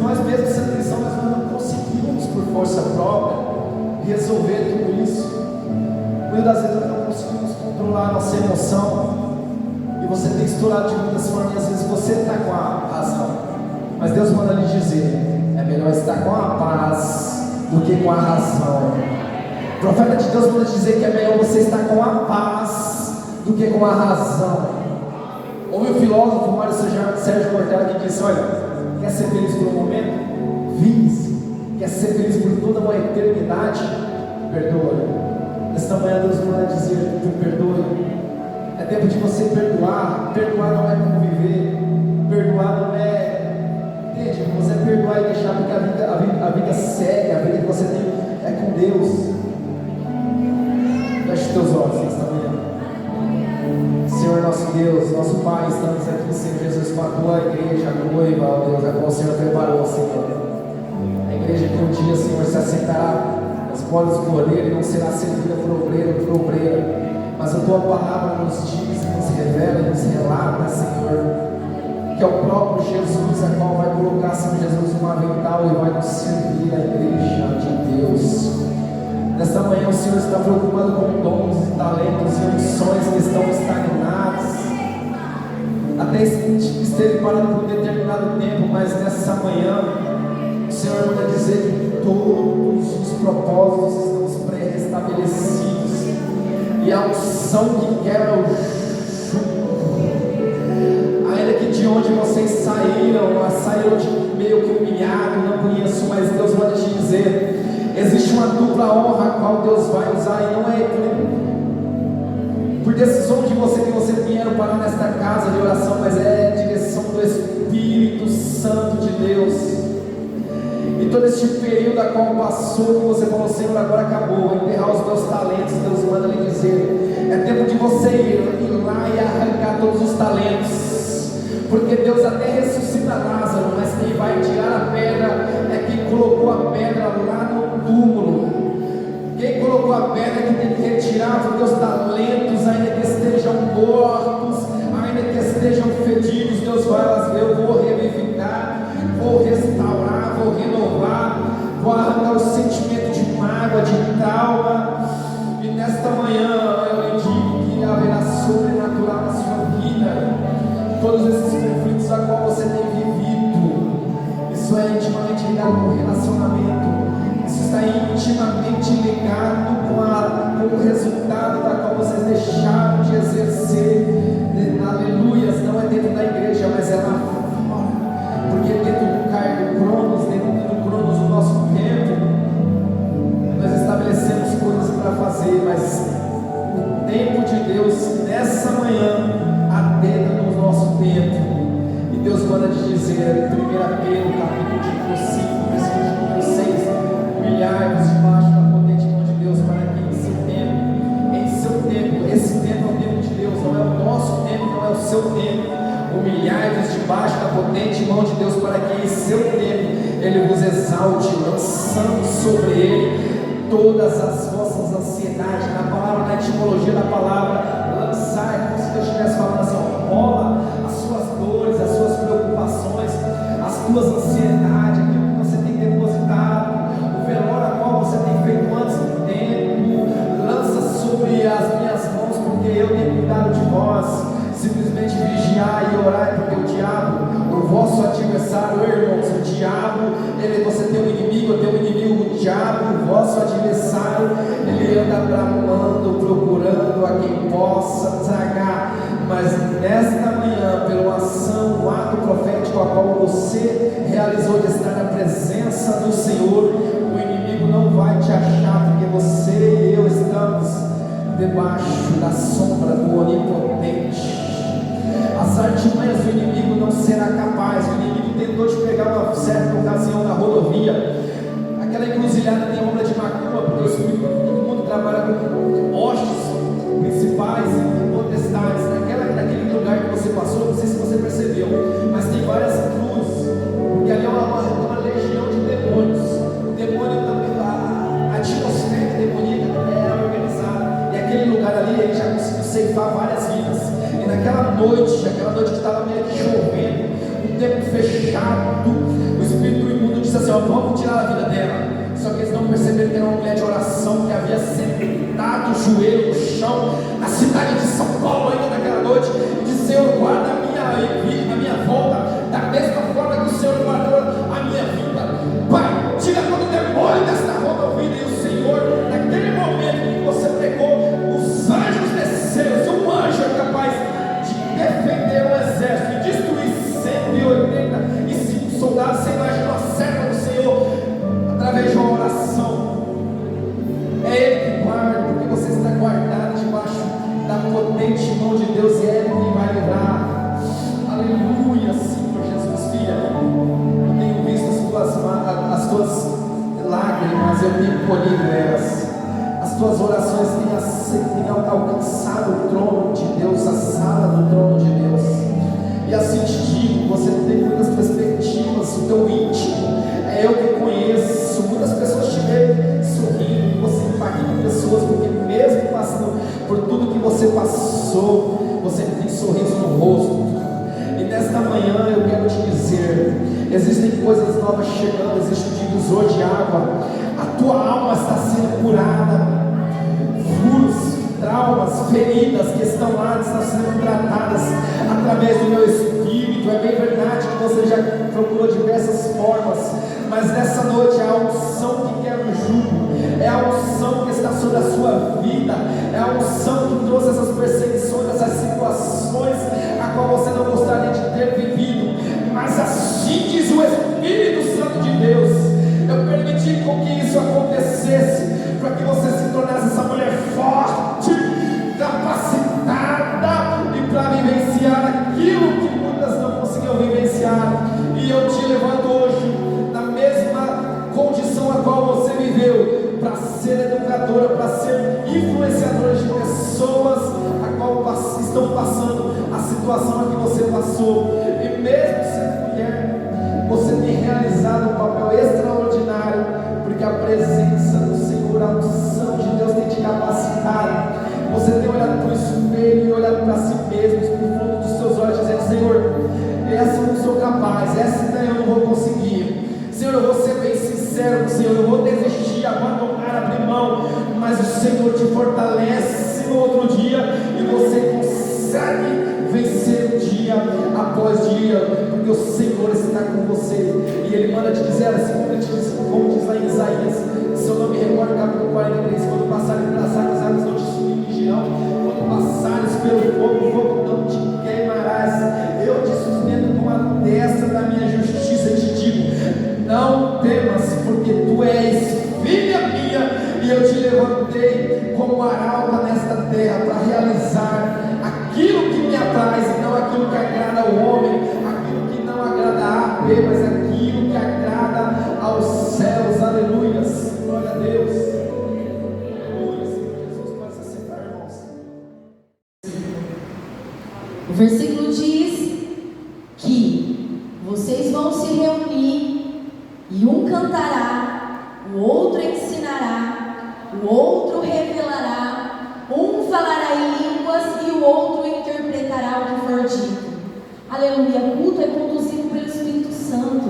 Nós mesmos, sendo cristãos, nós não conseguimos por força própria resolver tudo isso. Muitas das vezes nós não conseguimos controlar a nossa emoção, e você tem estourado de muitas formas, e às vezes você está com a razão, mas Deus manda lhe dizer: é melhor estar com a paz do que com a razão. O profeta de Deus manda dizer que é melhor você estar com a paz do que com a razão. Houve o filósofo Mário Sérgio Cortella que disse: olha, quer ser feliz por um momento? Vive-se. Quer ser feliz por toda uma eternidade? Perdoa. Nesta manhã Deus manda dizer: perdoa. É tempo de você perdoar. Perdoar não é conviver. Perdoar não é, entende? Você perdoar e deixar, porque a vida segue. A vida que você tem é com Deus. Feche teus olhos nesta manhã. Senhor nosso Deus, nosso Pai, estamos aqui, Senhor Jesus, com a tua igreja, a noiva, ó Deus, a qual o Senhor preparou, Senhor. A igreja que um dia, Senhor, se assentará nas bordas do cordeiro e não será servida por obreiro ou por obreira, mas a tua palavra nos diz, nos revela e nos relata, Senhor, que é o próprio Jesus a qual vai colocar, Senhor Jesus, um avental e vai nos servir, a igreja de Deus. Nesta manhã o Senhor está preocupado com dons e talentos e unções que estão estagnados. Até esteve parado por um determinado tempo, mas nessa manhã o Senhor manda dizer que todos os propósitos unção que quebra o jugo. Ainda que de onde vocês saíram de meio que humilhado, não conheço, mas Deus manda te dizer, existe uma dupla honra a qual Deus vai usar, e não é por decisão de você que você vieram parar nesta casa de oração, mas é direção do Espírito Santo de Deus. E todo este período a qual passou, que você falou, Senhor, agora acabou, vou enterrar os meus talentos, Deus manda lhe dizer, é tempo de você ir lá e arrancar todos os talentos, porque Deus até ressuscita Lázaro, mas quem vai tirar a pedra é quem colocou a pedra lá no túmulo. Quem colocou a pedra que tem que retirar os teus talentos, ainda que estejam mortos, ainda que estejam fedidos, Deus vai fazer, eu vou revivificar, vou restaurar, vou renovar, vou arrancar o sentimento de mágoa, de trauma. E nesta manhã eu digo que haverá sobrenatural na sua vida. Todos esses conflitos a qual você tem vivido, isso é intimamente ligado com o relacionamento. Isso está intimamente ligado com o resultado da qual vocês deixaram de exercer. Aleluias, não é dentro da igreja, mas é lá fora. Porque dentro do cargo Cronos, dentro do Cronos, o nosso tempo, nós estabelecemos coisas para fazer, mas o tempo de Deus, nessa manhã, atenta no nosso tempo. E Deus manda te dizer, em 1 Pedro, capítulo 5, versículo número 6, humilhai-vos debaixo da potente mão de Deus, para que em seu tempo, esse tempo é o tempo de Deus, não é o nosso tempo, não é o seu tempo. Humilhai-vos debaixo da potente mão de Deus, para que em seu tempo Ele vos exalte, lançando sobre Ele todas as vossas ansiedades. Na palavra, na etimologia da palavra, lançar, é como se Deus estivesse falando assim, ó, rola as suas dores, as suas preocupações, as tuas ansiedades, aquilo que você tem depositado, o velório a qual você tem feito antes do tempo, lança sobre as minhas mãos, porque eu tenho cuidado de vós. Simplesmente vigiar e orar, porque o diabo, o vosso adversário, irmãos, o diabo, você tem um inimigo, eu tenho um inimigo, o diabo, o vosso adversário, ele anda bramando, procurando a quem possa tragar. Mas nesta manhã, pela ação, o ato profético a qual você realizou de estar na presença do Senhor, o inimigo não vai te achar, porque você e eu estamos debaixo da sombra do Onipotente. As artimanhas do inimigo não será capaz. O inimigo tentou te pegar uma certa ocasião na rodovia. Aquela encruzilhada tem obra de macumba, porque todo mundo trabalha com hostes principais e potestades. Naquele lugar que você passou, não sei se você percebeu, mas tem várias cruzes, porque ali é uma legião de demônios. O demônio também, a atmosfera demoníaca também era organizada. E aquele lugar ali, ele já conseguiu ceifar várias vidas. E naquela noite que estava meio que chovendo, um tempo fechado, o espírito imundo disse assim, ó, vamos tirar a vida dela. Só que eles não perceberam que era uma mulher de oração que havia sentado o joelho no chão, na cidade de São Paulo ainda naquela noite, e disse, Senhor, guarda a minha volta, da mesma forma que o Senhor guardou a minha vida. Pai, tira todo o demônio desta rodovia. E o Senhor, naquele momento que você pegou, os anjos desceram. Se um anjo é capaz de defender um exército e destruir 185 soldados, você imagina a serva do Senhor através de uma oração. É Ele que guarda, porque você está guardado debaixo da potente mão de Deus, e é Ele quem vai livrar. Aleluia, Senhor Jesus, filha. Eu tenho visto as tuas lágrimas, eu tenho colhido elas. As tuas orações têm alcançado o trono de Deus, a sala do trono de Deus. E assim te digo, você tem muitas perspectivas, o teu íntimo, é eu que conheço. Muitas pessoas te veem sorrindo, e você impacta pessoas, porque mesmo passando por tudo que você passou, você tem sorriso no rosto. E nesta manhã eu quero te dizer, existem coisas novas chegando, existe um divisor de água. A tua alma está sendo curada. Furos, traumas, feridas que estão lá estão sendo tratadas através do meu espírito. É bem verdade que você já procurou diversas formas, mas nessa noite é a unção que quebra o jugo, é a unção que está sobre a sua vida, é a unção que trouxe essa passando a situação a que você passou. E mesmo sendo mulher, você tem realizado um papel extraordinário, porque a presença do Senhor, a unção de Deus tem te capacitado. Você tem olhado para o espelho e olhado para si mesmo, no fundo dos seus olhos, dizendo: Senhor, essa eu não sou capaz, essa eu não vou conseguir. Senhor, eu vou ser bem sincero, Senhor, eu vou desistir, abandonar, abrir mão, mas o Senhor te fortalece no outro dia e você consegue vencer dia após dia, porque o Senhor está com você. E Ele manda te dizer assim, como diz lá em Isaías, se eu não me recordo, capítulo 43, quando passarem pelas águas, as águas não te submergirão, quando passares pelo fogo, o fogo não te queimarás. Eu te sustento com a destra da minha justiça e te digo: não temas, porque tu és filha minha, e eu te levantei como arauta nesta terra para realizar aquilo que me apraz, e não aquilo que agrada ao homem, aquilo que não agrada a AB, mas aquilo que agrada aos céus. Aleluias, glória a Deus. Jesus, pode se sentar, irmãos. O versículo diz que vocês vão se reunir e um cantará, o outro ensinará, o outro revelará, um falará em línguas e o outro interpretará o que for dito. Aleluia, o culto é conduzido pelo Espírito Santo.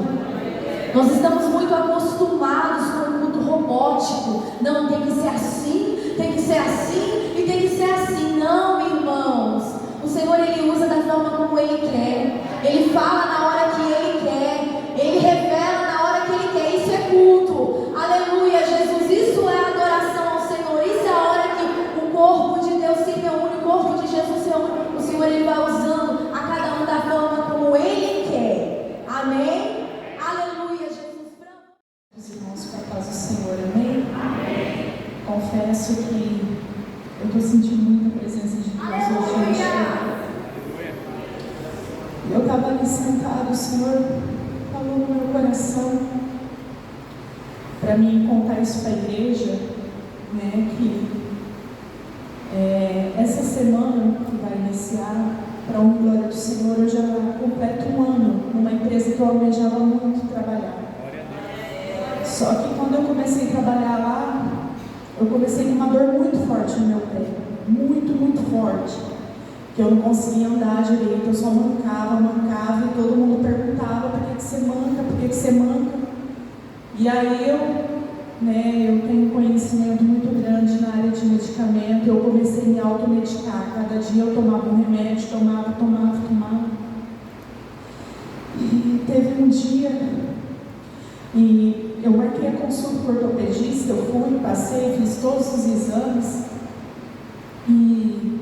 Nós estamos muito acostumados com o culto robótico. Não, tem que ser assim, tem que ser assim e tem que ser assim. Não, irmãos. O Senhor, Ele usa da forma como Ele quer. Ele fala na hora que Ele quer. Ele revela na hora que Ele quer. Isso é culto. Aleluia, Jesus. Isso é adoração ao Senhor. Isso é a hora que o corpo de Deus se reúne, o corpo de Jesus se reúne. O Senhor, Ele vai usando a cada um da forma como Ele quer. Amém? Aleluia, Jesus. Os irmãos, com a paz do Senhor, amém? Amém. Confesso que eu estou sentindo muita presença de Deus hoje. Eu estava ali sentado, o Senhor falou no meu coração para mim contar isso para a igreja, né, que essa semana que vai iniciar, para a glória do Senhor, eu já completo um ano numa empresa que eu almejava muito trabalhar. Só que quando eu comecei a trabalhar lá, eu comecei com uma dor muito forte no meu pé, muito forte, que eu não conseguia andar direito, eu só mancava, e todo mundo perguntava: por que você manca, por que você manca? E aí eu tenho conhecimento muito grande na área de medicamento, eu comecei a me automedicar, cada dia eu tomava um remédio, tomava. E teve um dia, e eu marquei a consulta com o ortopedista, eu fui, passei, fiz todos os exames, e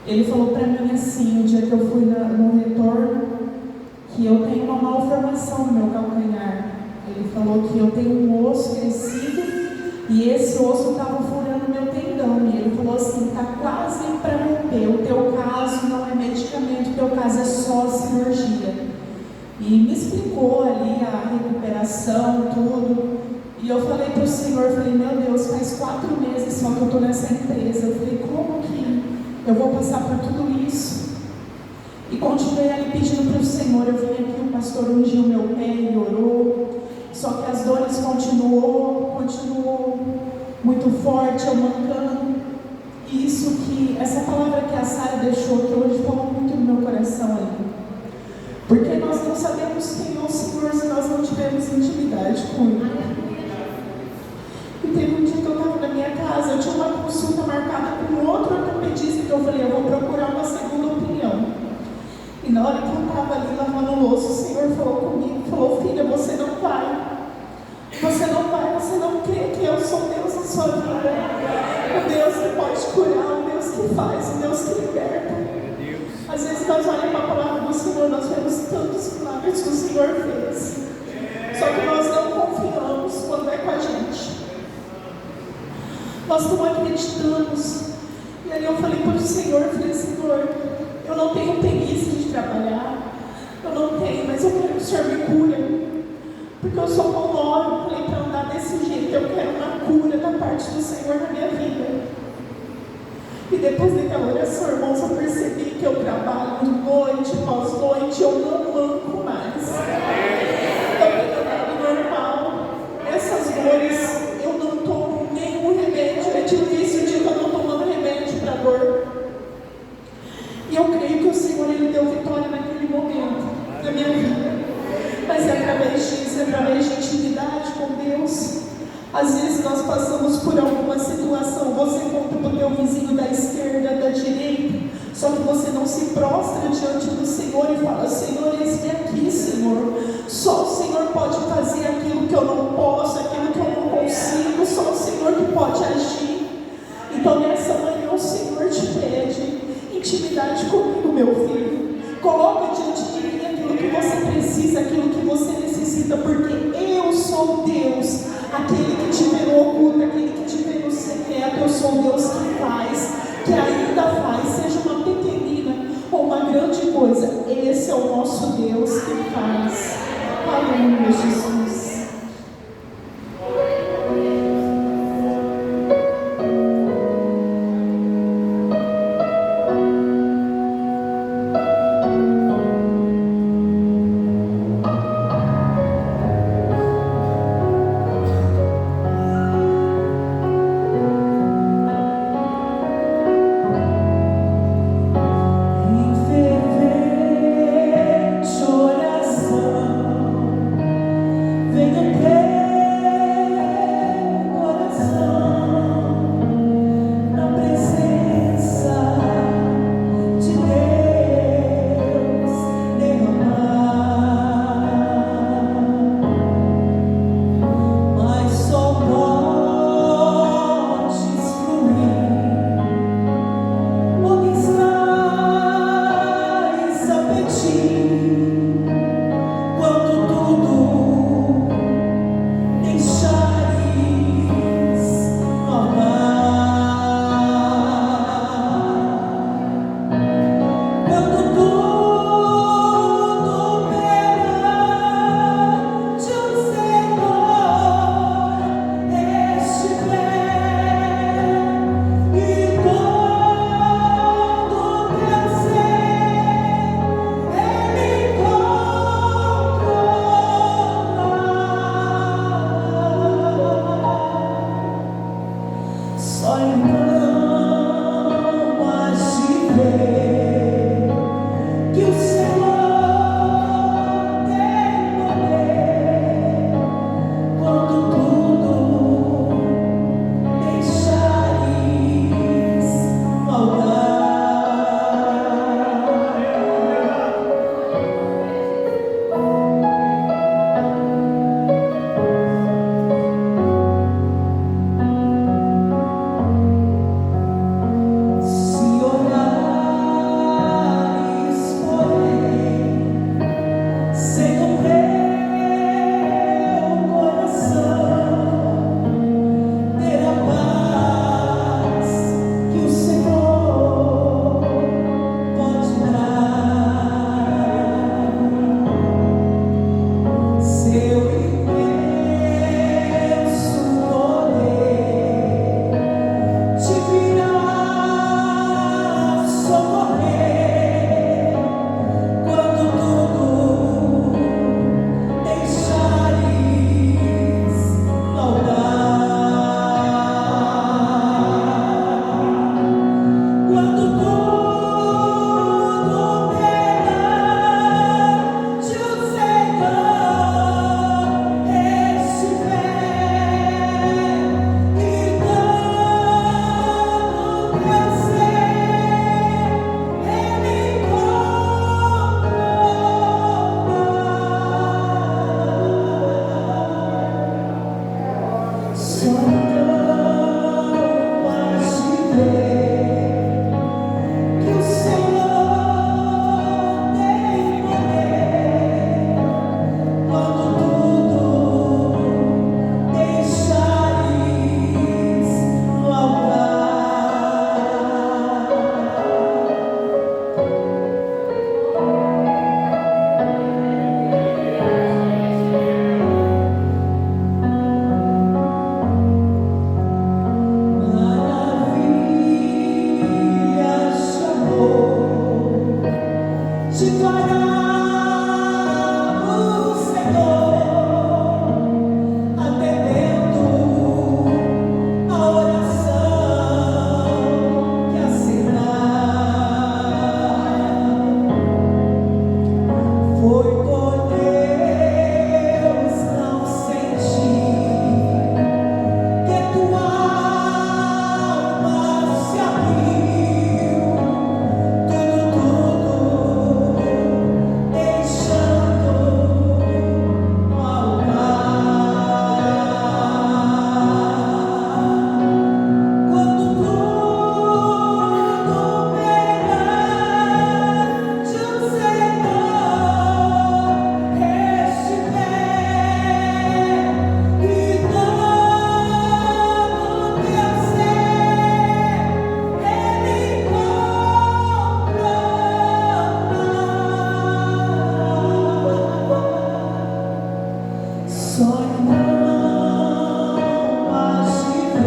ele falou para mim assim, o dia que eu fui no retorno, que eu tenho uma malformação no meu calcanhar. Ele falou que eu tenho um osso crescido e esse osso estava furando meu tendão. E ele falou assim: está quase para romper. O teu caso não é medicamento, o teu caso é só cirurgia. E me explicou ali a recuperação, tudo. E eu falei para o Senhor, meu Deus, faz 4 meses só que eu estou nessa empresa. Eu falei: como que eu vou passar por tudo isso? E continuei ali pedindo para o Senhor. Eu vim aqui, o pastor ungiu meu pé e orou. Só que as dores continuou muito forte, eu mancando. E essa palavra que a Sara deixou, que hoje falou muito no meu coração ali. Porque nós não sabemos quem é o Senhor se nós não tivermos intimidade com Ele. E teve um dia que eu estava na minha casa, eu tinha uma consulta marcada com outro ortopedista, que eu falei: eu vou procurar uma segunda opinião. E na hora que eu estava ali lavando o louço, o Senhor falou comigo, falou: filha, você não vai, você não crê que eu sou Deus na sua vida, o Deus que pode curar, o Deus que faz, o Deus que liberta. Às vezes nós olhamos para a palavra do Senhor, nós vemos tantos milagres que o Senhor fez, só que nós não confiamos quando é com a gente, nós não acreditamos. E aí eu falei para o Senhor, Senhor, eu não tenho preguiça de trabalhar, eu não tenho, mas eu quero que o Senhor me cure, porque eu sou monólogo. Eu falei: para andar desse jeito, eu quero uma cura da parte do Senhor na minha vida. E depois daquela oração, irmãos, eu percebi que eu trabalho noite após noite, eu não manco mais. Eu tenho andado normal. Essas dores, eu não tomo nenhum remédio. É difícil o dia que eu não tomando remédio para dor. E eu creio que o Senhor, Ele deu vitória naquele momento, na minha vida. Mas é através disso, é através de intimidade com Deus. Às vezes nós passamos por alguma situação, você conta para o teu vizinho da esquerda, da direita, só que você não se prostra diante do Senhor e fala: Senhor, eis-me aqui, Senhor. Só o Senhor pode fazer aquilo que eu não posso, aquilo que eu não consigo, só o Senhor que pode agir. Então nessa manhã o Senhor te pede intimidade comigo, meu filho. Coloca diante de mim aquilo que você precisa, aquilo que você necessita, porque eu sou Deus, aquele que te vê no oculto, aquele que te vê no secreto. Eu sou Deus que faz, que ainda faz, seja uma pequenina ou uma grande coisa. Esse é o nosso Deus que faz. Aleluia, Jesus.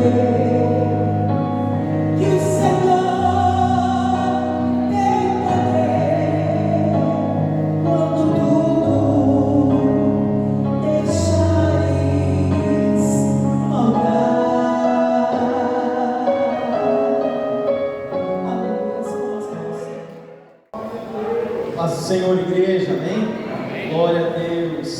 que o Senhor tem poder quando tudo deixares faltar. Aleluia, Paz do Senhor, igreja, amém? Glória a Deus.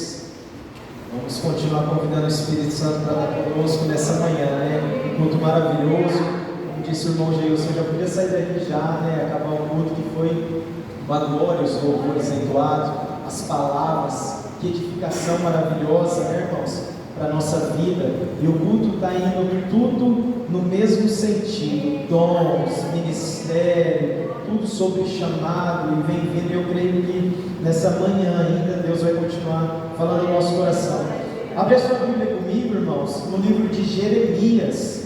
Vamos continuar convidando o Espírito Santo para estar conosco nessa manhã, né? Um culto maravilhoso. Como disse o irmão Geilson, eu já podia sair daqui já, né? Acabar o culto que foi uma glória, os louvores entoados, as palavras, que edificação maravilhosa, né, irmãos? Para a nossa vida. E o culto está indo tudo no mesmo sentido: dons, ministério, tudo sobre chamado, e vem vindo. Eu creio que nessa manhã ainda Deus vai continuar falando no nosso coração. Abre a sua Bíblia comigo, irmãos, no livro de Jeremias.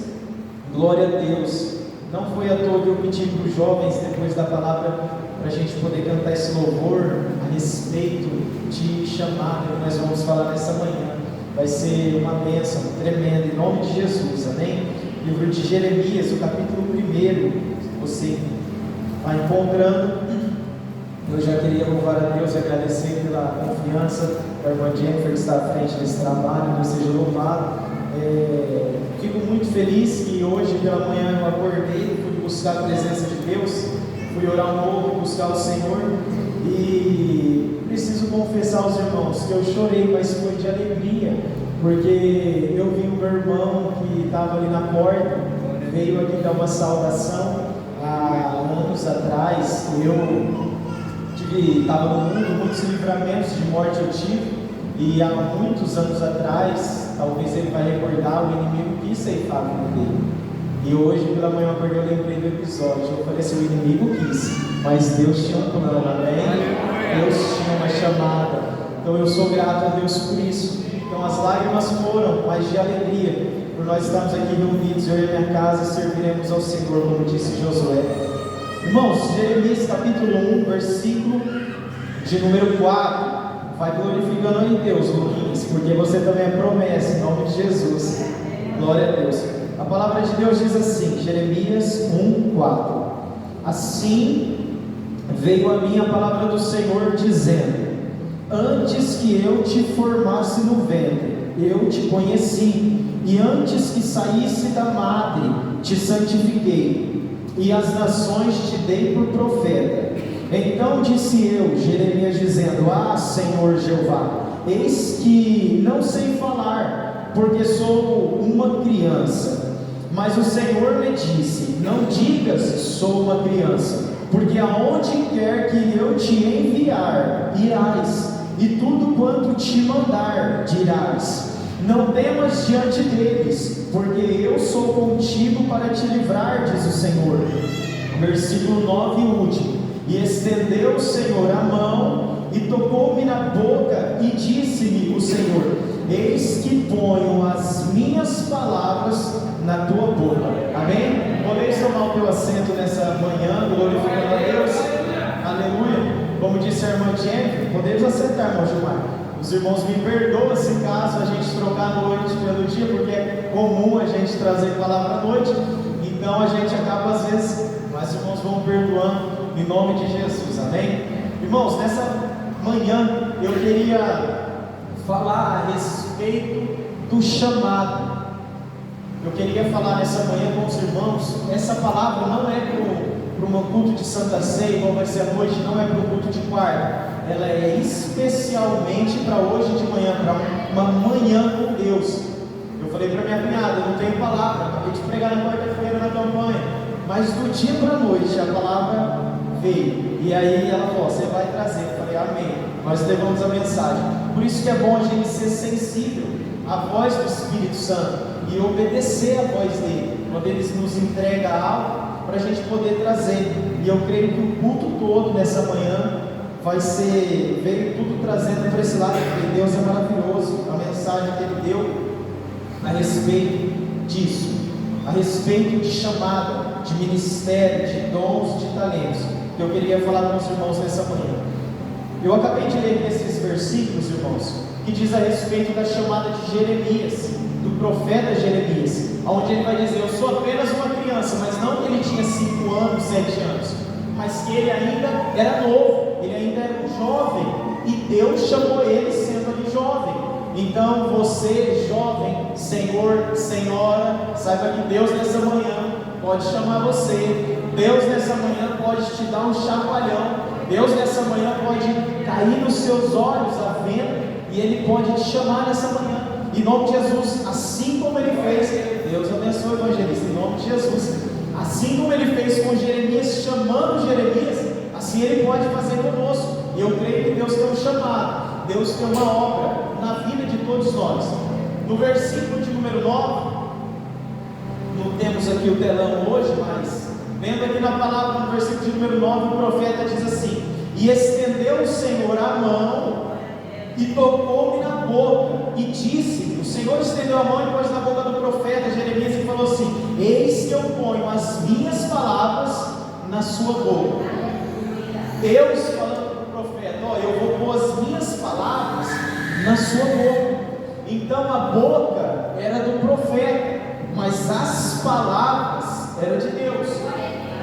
Glória a Deus. Não foi à toa que eu pedi para os jovens, depois da palavra, para a gente poder cantar esse louvor a respeito de chamado que nós vamos falar nessa manhã. Vai ser uma bênção tremenda, em nome de Jesus, amém? Livro de Jeremias, o capítulo 1, se você vai encontrando. Eu já queria louvar a Deus e agradecer pela confiança da irmã Jennifer que está à frente desse trabalho. Deus seja louvado. Fico muito feliz que hoje pela manhã eu acordei, fui buscar a presença de Deus, fui orar um pouco, buscar o Senhor, e preciso confessar aos irmãos que eu chorei, mas foi de alegria, porque eu vi o meu irmão que estava ali na porta, veio aqui dar uma saudação. Há anos atrás eu estava no mundo, muitos livramentos de morte eu tive, e há muitos anos atrás, talvez ele vai recordar, o inimigo quis ceifar a vida dele. E hoje pela manhã eu acordei, eu lembrei do episódio. Eu falei assim: o inimigo quis, mas Deus tinha um plano, amém? Deus tinha uma chamada. Então eu sou grato a Deus por isso. Então as lágrimas foram, mas de alegria, por nós estarmos aqui reunidos, eu e a minha casa, serviremos ao Senhor, como disse Josué. Irmãos, Jeremias capítulo 1, versículo de número 4. Vai glorificando em Deus, Luquinhas, porque você também é promessa, em nome de Jesus. Glória a Deus. A palavra de Deus diz assim, Jeremias 1, 4. Assim veio a mim a palavra do Senhor, dizendo: antes que eu te formasse no ventre, eu te conheci, e antes que saísse da madre, te santifiquei, e as nações te dei por profeta. Então disse eu, Jeremias, dizendo: ah, Senhor Jeová, eis que não sei falar, porque sou uma criança. Mas o Senhor me disse: não digas sou uma criança, porque aonde quer que eu te enviar, irás, e tudo quanto te mandar, dirás. Não temas diante deles, porque eu sou contigo para te livrar, diz o Senhor. Versículo 9 e último. E estendeu o Senhor a mão, e tocou-me na boca, e disse-me o Senhor: eis que ponho as minhas palavras na tua boca. Amém? Podeis tomar o teu assento nessa manhã, glorificando a Deus. Aleluia. Como disse a irmã Jennifer, podemos assentar, irmão Gilmar. Os irmãos me perdoam se caso a gente trocar a noite pelo dia, porque é comum a gente trazer palavra à noite, então a gente acaba às vezes, mas os irmãos vão perdoando em nome de Jesus, amém? Irmãos, nessa manhã eu queria falar a respeito do chamado. Eu queria falar nessa manhã com os irmãos. Essa palavra não é para um culto de Santa Ceia, como vai ser a noite, não é para um culto de quarta. Ela é especialmente para hoje de manhã, para uma manhã com Deus. Eu falei para minha cunhada: eu não tenho palavra, acabei de pregar na quarta-feira na campanha, mas do dia para a noite a palavra veio. E aí ela falou: você vai trazer. Eu falei: amém. Nós levamos a mensagem. Por isso que é bom a gente ser sensível à voz do Espírito Santo e obedecer a voz dele quando ele nos entrega algo, para a gente poder trazer. E eu creio que o culto todo nessa manhã veio tudo trazendo para esse lado, porque Deus é maravilhoso. A mensagem que ele deu a respeito disso, a respeito de chamada, de ministério, de dons, de talentos, que eu queria falar com os irmãos nessa manhã. Eu acabei de ler esses versículos, irmãos, que diz a respeito da chamada de Jeremias, do profeta Jeremias, onde ele vai dizer: eu sou apenas uma criança, mas não que ele tinha 5 anos, 7 anos, mas que ele ainda era novo, ele ainda era um jovem, e Deus chamou ele sendo ali jovem. Então você, jovem, senhor, senhora, saiba que Deus nessa manhã pode chamar você, Deus nessa manhã pode te dar um chacoalhão, Deus nessa manhã pode cair nos seus olhos a venda, e Ele pode te chamar nessa manhã, em nome de Jesus, assim como Ele fez. Deus abençoe o evangelista, em nome de Jesus. Assim como Ele fez com Jeremias, chamando Jeremias, assim Ele pode fazer conosco. E eu creio que Deus tem um chamado, Deus tem uma obra na vida de todos nós. No versículo de número 9, não temos aqui o telão hoje, mas vendo aqui na palavra, no versículo de número 9, o profeta diz assim: e estendeu o Senhor a mão e tocou-me na boca e disse, o Senhor estendeu a mão e pôs na boca do profeta Jeremias e falou assim: eis que eu ponho as minhas palavras na sua boca. Deus falando para o profeta: ó, eu vou pôr as minhas palavras na sua boca. Então a boca era do profeta, mas as palavras eram de Deus.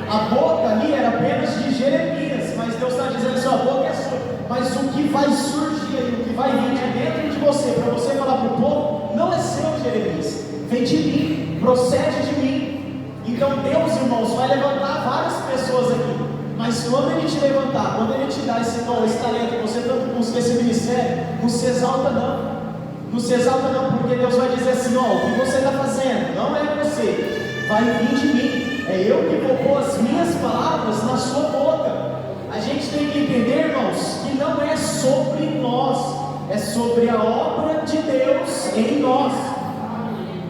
A boca ali era apenas de Jeremias, mas Deus está dizendo assim: a boca é sua, mas o que vai surgir aí, o que vai vir de dentro de você, para você falar para o povo, não é seu, Jeremias, vem de mim, procede de mim. Então Deus, irmãos, vai levantar várias pessoas aqui, mas quando Ele te levantar, quando Ele te dar esse dom, esse talento, você tanto busca esse ministério, não se exalta não. Não se exalta não, porque Deus vai dizer assim: ó, o que você está fazendo não é você, vai vir de mim. É eu que vou pôr as minhas palavras na sua boca. A gente tem que entender, irmãos, que não é sobre nós, é sobre a obra de Deus em nós.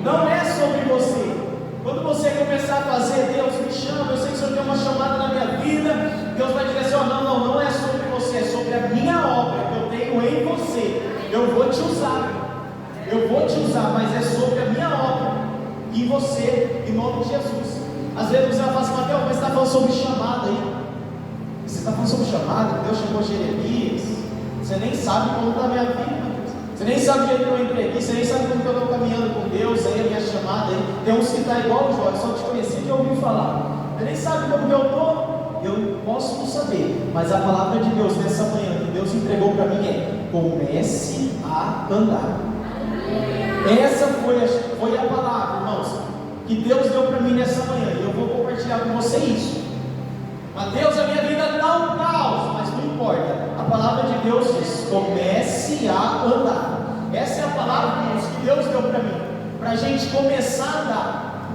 Não é sobre você. Quando você começar a fazer, Deus me chama, eu sei que o Senhor tem uma chamada na minha vida, Deus vai dizer assim: ó, não é sobre você, é sobre a minha obra que eu tenho em você. Eu vou te usar, mas é sobre a minha obra em você, em nome de Jesus. Às vezes você vai falar assim: Mateus, mas você está falando sobre chamada aí. Você está falando sobre chamada, Deus chamou Jeremias. Você nem sabe como está a minha vida. Você nem sabe o jeito que eu entrei aqui, você nem sabe como que eu estou caminhando com Deus, aí a minha chamada aí. Tem uns que está igual o Jorge, só te conheci que eu ouvi falar. Você nem sabe como que eu estou. Eu posso não saber, mas a palavra de Deus nessa manhã que Deus entregou para mim é: comece a andar. Essa foi a palavra, irmãos, que Deus deu para mim nessa manhã, e eu vou compartilhar com você isso. Mateus, a minha vida está um caos, mas não importa, a palavra de Deus diz: comece a andar. Essa é a palavra, irmãos, que Deus deu para mim, para a gente começar a andar.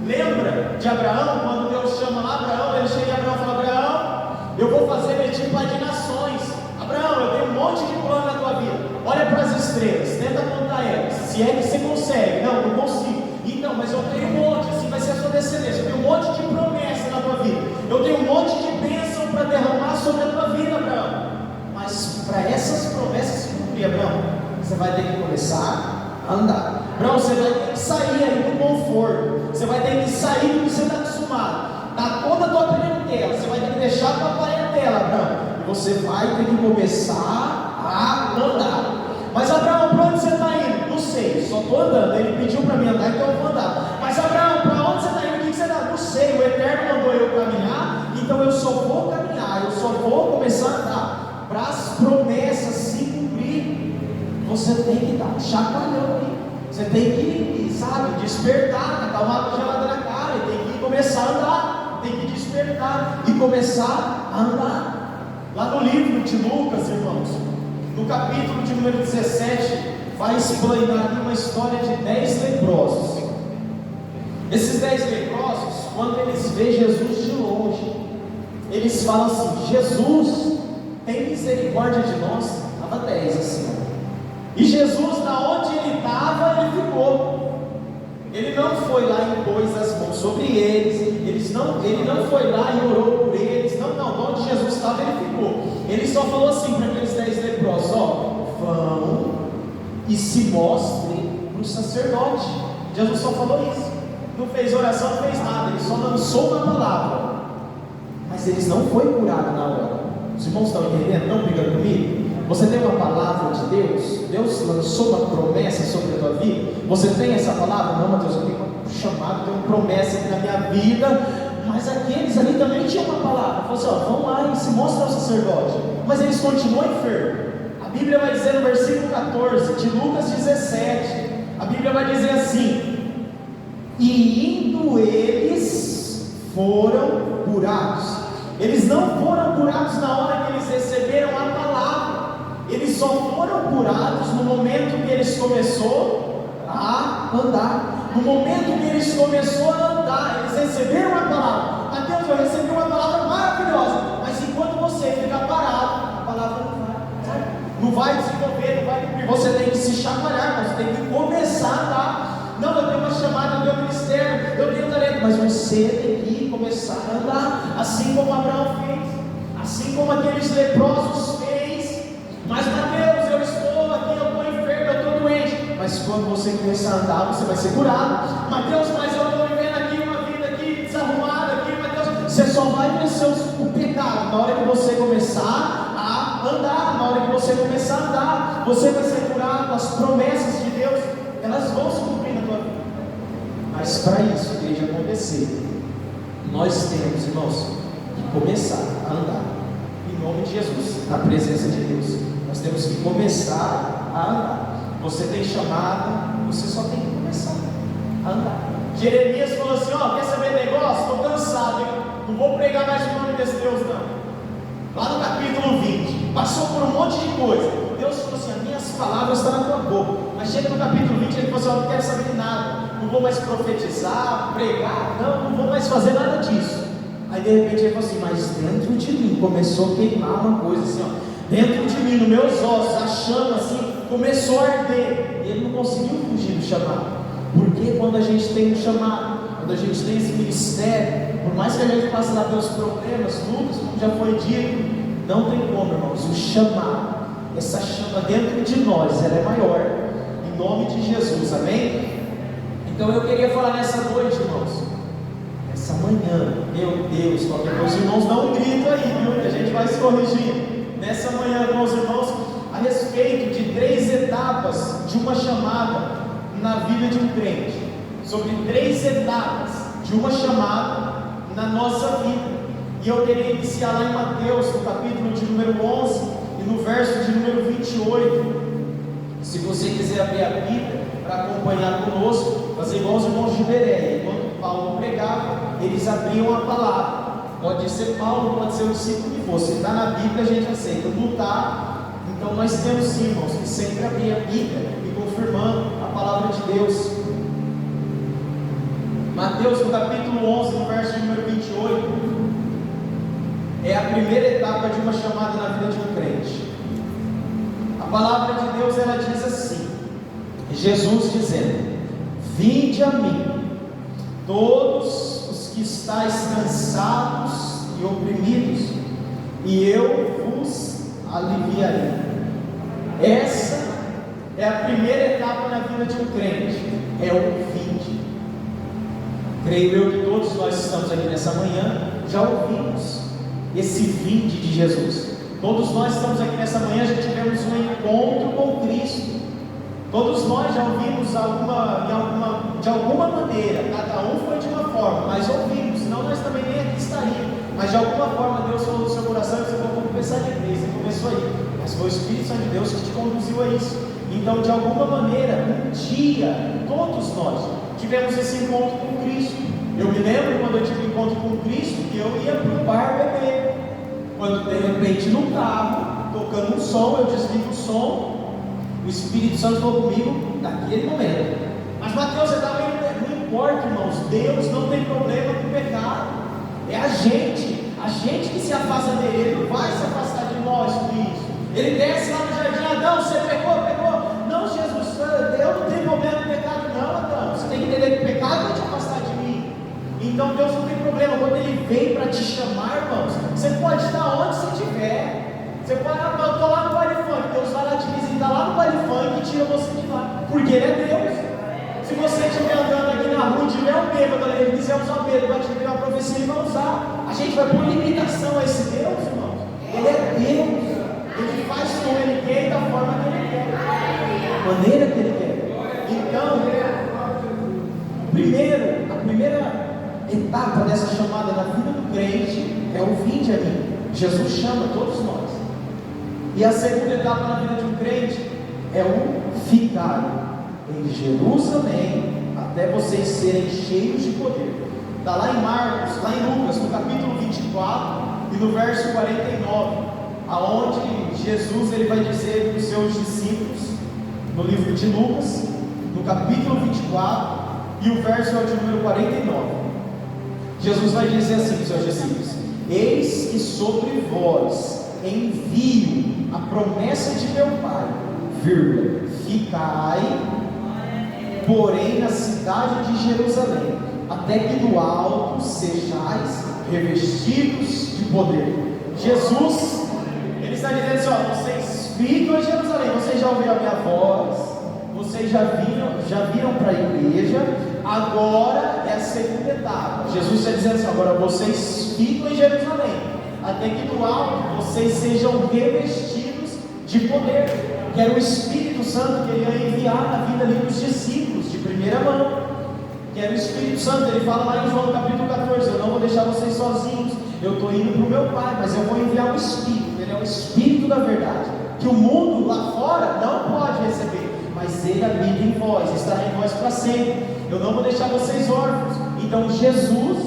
Lembra de Abraão, quando Deus chama lá Abraão, ele chega em Abraão e fala: Abraão, eu vou fazer de ti pai de nações. Abraão, eu tenho um monte de plano na tua vida, olha para as estrelas, tenta contar elas, se é que você consegue. Não consigo. Então, mas eu tenho um monte, assim vai ser a sua descendência, eu tenho um monte de promessa na tua vida, eu tenho um monte de bênção para derramar sobre a tua vida, Abraão. Mas para essas promessas se cumprir, Abraão, você vai ter que começar a andar. Abraão, você vai ter que sair aí do conforto, você vai ter que sair do que você está acostumado, da toda a tua parentela, você vai ter que deixar a tua parentela, Abraão, e você vai ter que começar a andar. Mas Abraão, para onde você está indo? Não sei, só estou andando. Ele pediu para mim andar, então eu vou andar. Mas Abraão, para onde você está indo? O que você está? Não sei, o Eterno mandou eu caminhar, então eu só vou caminhar, eu só vou começar a andar. Para as promessas se cumprir, você tem que dar um chacoalhão aí. Você tem que, sabe, despertar, dar uma água gelada na cara, e tem que começar a andar, tem que despertar e começar a andar. Lá no livro de Lucas, irmãos, no capítulo de número 17, vai explanar aqui uma história de 10 leprosos. Esses 10 leprosos, quando eles veem Jesus de longe, eles falam assim: Jesus, tem misericórdia de nós. Estava 10 assim, ó. E Jesus, na onde ele estava, ele ficou. Ele não foi lá e pôs as mãos sobre eles, ele não foi lá e orou por eles. Não, onde Jesus estava, ele ficou. Ele só falou assim para aqueles 10 leprosos: ó, vão e se mostrem para o sacerdote. Jesus só falou isso, não fez oração, não fez nada, ele só lançou uma palavra, mas eles não foram curados na hora. Os irmãos estão entendendo? Estão brigando comigo? Você tem uma palavra de Deus, Deus lançou uma promessa sobre a tua vida, você tem essa palavra? Não, Mateus, eu tenho uma chamado, tenho promessa aqui na minha vida. Mas aqueles ali também tinham uma palavra. Falou assim: ó, vão lá e se mostra ao sacerdote. Mas eles continuam enfermos. A Bíblia vai dizer no versículo 14 de Lucas 17, a Bíblia vai dizer assim: e indo eles foram curados. Eles não foram curados na hora que eles receberam a palavra. Eles só foram curados no momento que eles começaram a andar. No momento que eles começaram a andar, eles receberam a palavra. Mateus, eu recebi uma palavra maravilhosa, mas enquanto você ficar parado, a palavra não vai desenvolver, não vai cumprir. Você tem que se chacoalhar, você tem que começar a andar. Não, eu tenho uma chamada, eu tenho um ministério, eu tenho talento, mas você tem que começar a andar, assim como Abraão fez, assim como aqueles leprosos fez. Mas Mateus, eu estou aqui, eu estou enfermo, eu estou doente. Mas quando você começar a andar, você vai ser curado. Mateus, mas eu estou vivendo aqui uma vida aqui desarrumada aqui, Mateus. Você só vai vencer o pecado na hora que você começar a andar. Na hora que você começar a andar, você vai ser curado. As promessas de Deus, elas vão se cumprir na tua vida. Mas para isso, igreja, acontecer, nós temos, irmãos, que começar a andar em nome de Jesus, na presença de Deus. Nós temos que começar a andar. Você tem chamada, você só tem que começar a andar. Jeremias falou assim: ó, quer saber negócio? Estou cansado, hein? Não vou pregar mais o nome desse Deus, não. Lá no capítulo 20, passou por um monte de coisa. Deus falou assim: as minhas palavras estão na tua boca. Mas chega no capítulo 20, ele falou assim: ó, não quero saber de nada. Não vou mais profetizar, pregar, não vou mais fazer nada disso. Aí de repente ele falou assim: mas dentro de mim começou a queimar uma coisa assim, ó. Dentro de mim, nos meus ossos, a chama assim começou a arder. E ele não conseguiu fugir do chamado. Porque quando a gente tem um chamado, quando a gente tem esse ministério, por mais que a gente passe lá pelos problemas, lutas, como já foi dito, não tem como, irmãos. O chamado, essa chama dentro de nós, ela é maior. Em nome de Jesus, amém? Então eu queria falar nessa noite, irmãos, essa manhã, meu Deus, os irmãos dão um grito aí, viu? Que a gente vai se corrigir. Nessa manhã, meus irmãos, a respeito de 3 etapas de uma chamada na vida de um crente, sobre 3 etapas de uma chamada na nossa vida. E eu queria iniciar lá em Mateus, no capítulo de número 11 e no verso de número 28. Se você quiser abrir a Bíblia para acompanhar conosco, fazer igual os irmãos de Bereia. Enquanto Paulo pregava, eles abriam a palavra. Pode ser Paulo, pode ser o discípulo que for. Se está na Bíblia, a gente aceita. Não está, então nós temos sim, irmãos, que sempre abrir a Bíblia e confirmando a palavra de Deus. Mateus, no capítulo 11, no verso de número 28, é a primeira etapa de uma chamada na vida de um crente. A palavra de Deus, ela diz assim: Jesus dizendo: vinde a mim, todos os que estáis cansados e oprimidos, e eu vos aliviarei. Essa é a primeira etapa na vida de um crente, é o vinde. Creio eu que todos nós estamos aqui nessa manhã já ouvimos esse vinde de Jesus. Todos nós estamos aqui nessa manhã, já tivemos um encontro com Cristo. Todos nós já ouvimos de alguma maneira, cada um foi de uma forma, mas ouvimos, senão nós também nem aqui estaríamos. Mas de alguma forma Deus falou no seu coração e você falou: vou começar de vez, você começou aí. Mas foi o Espírito Santo de Deus que te conduziu a isso. Então, de alguma maneira, um dia, todos nós tivemos esse encontro com Cristo. Eu me lembro quando eu tive encontro com Cristo, que eu ia para o bar beber. Quando de repente no carro, tocando um som, eu desligo o som. O Espírito Santo falou comigo naquele momento. Mas Mateus, você está vendo? Não importa, irmãos. Deus não tem problema com o pecado. É a gente que se afasta dele. Ele não vai se afastar de nós com isso. Ele desce lá no jardim: Adão, você pecou? Não, Jesus, eu não tenho problema com o pecado, não, Adão. Você tem que entender que o pecado vai te afastar de mim. Então Deus não tem problema. Quando Ele vem para te chamar, irmãos, você pode estar onde você estiver. Você pode: eu estou lá no baile funk. Deus vai lá te visitar lá no baile funk e tira você de lá, porque Ele é Deus. Se você estiver andando aqui na rua e tiver um bêbado, Ele quiser usar o bêbado, vai te ter uma profecia e vai usar. A gente vai pôr limitação a esse Deus, irmãos. Ele é Deus. Ele faz como Ele quer e da forma que Ele quer, da maneira que Ele quer. Então, A primeira etapa dessa chamada na vida do crente é o vinde a mim. Jesus chama todos nós. E a segunda etapa na vida de um crente é o ficar em Jerusalém até vocês serem cheios de poder. Está lá em Marcos, lá em Lucas, no capítulo 24 e no verso 49, aonde Jesus ele vai dizer para os seus discípulos, no livro de Lucas, no capítulo 24, e o verso é o de número 49. Jesus vai dizer assim para os seus discípulos: eis que sobre vós envio a promessa de meu Pai, vírgula, ficai, porém, na cidade de Jerusalém, até que do alto sejais revestidos de poder. Jesus, ele está dizendo assim: ó, vocês ficam em Jerusalém, vocês já ouviram a minha voz, vocês já viram para a igreja, agora é a segunda etapa. Jesus está dizendo assim: agora vocês ficam em Jerusalém, até que do alto vocês sejam revestidos de poder, que era o Espírito Santo que ele ia enviar na vida ali dos discípulos, de primeira mão, que era o Espírito Santo. Ele fala lá em João capítulo 14: eu não vou deixar vocês sozinhos, eu estou indo para o meu Pai, mas eu vou enviar o Espírito. Ele é o Espírito da verdade, que o mundo lá fora não pode receber, mas ele habita em vós, estará em vós para sempre. Eu não vou deixar vocês órfãos. Então Jesus,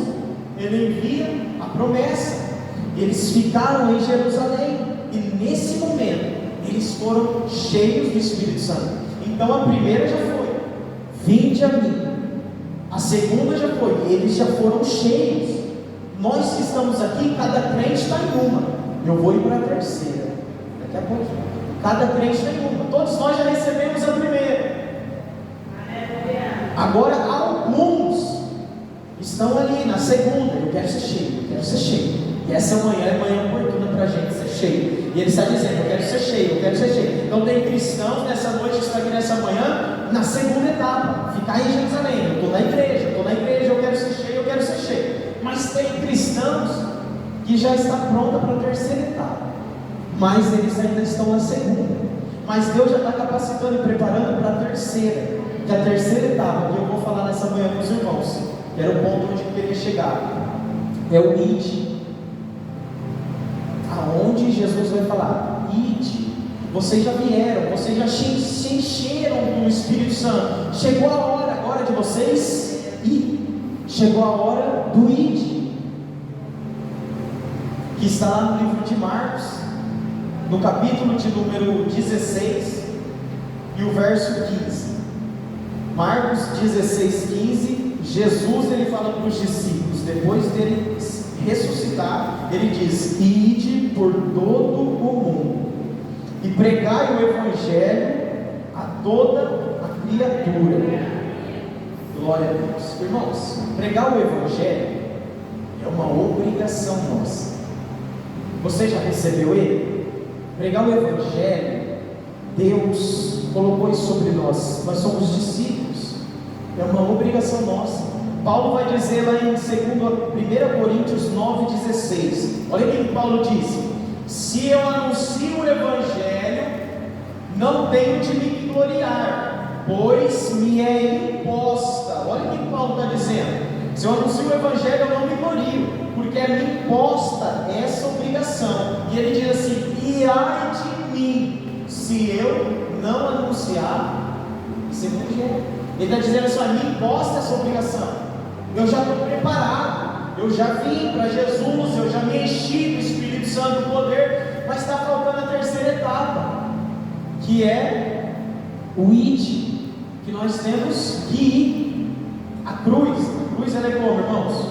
ele envia a promessa. Eles ficaram em Jerusalém, e nesse momento eles foram cheios do Espírito Santo. Então a primeira já foi: vinde a mim. A segunda já foi: eles já foram cheios. Nós que estamos aqui, cada crente está em uma. Eu vou ir para a terceira daqui a pouquinho. Cada crente está em uma. Todos nós já recebemos a primeira. Agora alguns estão ali na segunda: eu quero ser cheio, eu quero ser cheio. E essa manhã é manhã oportuna para a gente ser cheio. E ele está dizendo: eu quero ser cheio, eu quero ser cheio. Então tem cristãos nessa noite que estão aqui nessa manhã, na segunda etapa, ficar em Jerusalém. Eu estou na igreja, eu quero ser cheio, eu quero ser cheio. Mas tem cristãos que já está pronta para a terceira etapa, mas eles ainda estão na segunda. Mas Deus já está capacitando e preparando para a terceira, que é a terceira etapa, que eu vou falar nessa manhã com os irmãos, que era o ponto onde eu queria chegar. É o ide. Aonde Jesus vai falar: ide, vocês já vieram, vocês já se encheram do Espírito Santo, chegou a hora agora de vocês ir, chegou a hora do ide, que está lá no livro de Marcos, no capítulo de número 16 e o verso 15. Marcos 16, 15, Jesus ele fala para os discípulos, depois dele ressuscitar, ele diz: ide por todo o mundo e pregai o Evangelho a toda a criatura. Glória a Deus. Irmãos, pregar o Evangelho é uma obrigação nossa. Você já recebeu ele? Pregar o Evangelho, Deus colocou isso sobre nós. Nós somos discípulos, é uma obrigação nossa. Paulo vai dizer lá em 1 Coríntios 9,16. Olha o que Paulo disse: se eu anuncio o Evangelho, não tenho de me gloriar, pois me é imposta. Olha o que Paulo está dizendo: se eu anuncio o Evangelho, eu não me glorio, porque é me imposta essa obrigação. E ele diz assim: e ai de mim, se eu não anunciar esse Evangelho. Ele está dizendo assim: a mim imposta essa obrigação. Eu já estou preparado, eu já vim para Jesus, eu já me enchi do Espírito Santo, do poder, mas está faltando a terceira etapa, que é o ide, que nós temos que ir. A cruz ela é como, irmãos?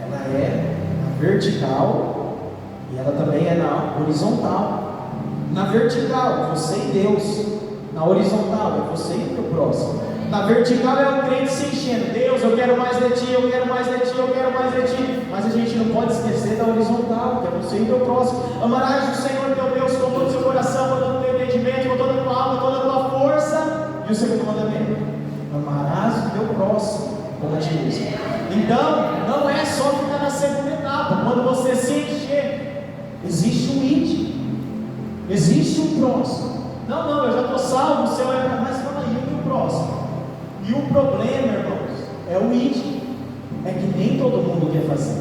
Ela é na vertical e ela também é na horizontal. Na vertical, você e Deus. Na horizontal, é você e o teu próximo. Na vertical é o crente se enchendo: Deus, eu quero mais de ti, eu quero mais de ti, eu quero mais de ti. Mas a gente não pode esquecer da horizontal, que é você e o teu próximo. Amarás o Senhor teu Deus com todo o seu coração, com todo o teu entendimento, com toda a tua alma, com toda a tua força. E o segundo mandamento: amarás o teu próximo como a ti mesmo. Então, não é só ficar na segunda etapa. Quando você se encher, existe um ide, existe um próximo. Não, eu já estou salvo, o céu é para mais. Fala aí, e o próximo? E o problema, irmãos, é o id. É que nem todo mundo quer fazer.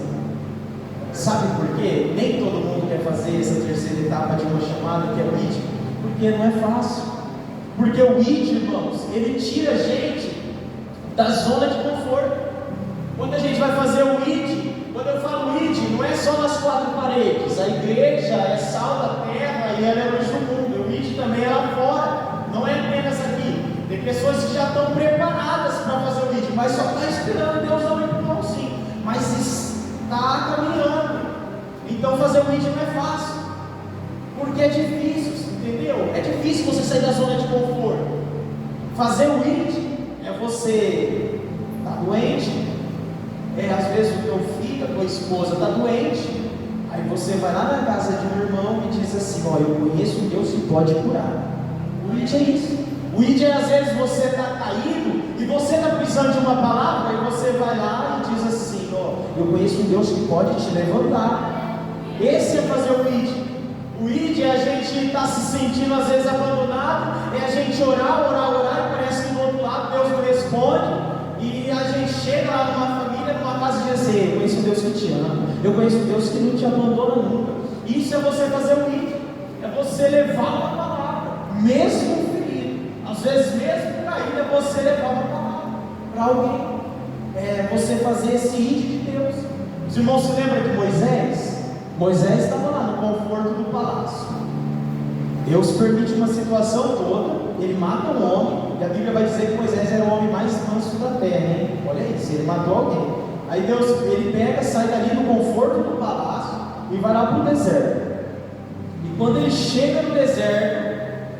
Sabe por quê? Nem todo mundo quer fazer essa terceira etapa de uma chamada que é o id, porque não é fácil. Porque o id, irmãos, ele tira a gente da zona de conforto. Quando a gente vai fazer o id, quando eu falo id, não é só nas quatro paredes. A igreja é sal da terra e ela é luz do mundo. O id também é lá fora, não é apenas aqui. Tem pessoas que já estão preparadas para fazer o id, mas só está esperando Deus dar um empurrãozinho, mas está caminhando. Então fazer o id não é fácil, porque é difícil, entendeu? É difícil você sair da zona de conforto. Fazer o id é você tá doente, às vezes o teu filho, a tua esposa está doente, aí você vai lá na casa de um irmão e diz assim: ó, eu conheço um Deus que pode curar. O id é isso. O id é, às vezes você está caído e você está precisando de uma palavra, e você vai lá e diz assim: ó, eu conheço um Deus que pode te levantar. Esse é fazer o id. O id é a gente estar se sentindo às vezes abandonado, é a gente orar, e parece que do outro lado Deus não responde, e a gente chega lá numa família, numa casa e diz assim: eu conheço um Deus que te ama, eu conheço um Deus que não te abandona nunca. Isso é você fazer o id, é você levar uma palavra, mesmo ferido, às vezes mesmo caído, é você levar uma palavra para alguém, é você fazer esse id de Deus. Os irmãos se lembram de Moisés? Moisés estava lá no conforto do palácio. Deus permite uma situação toda, ele mata um homem, e a Bíblia vai dizer que Moisés era o homem mais manso da terra, hein? Olha isso, ele matou alguém. Aí Deus, ele pega, sai dali no conforto do palácio e vai lá para o deserto. E quando ele chega no deserto,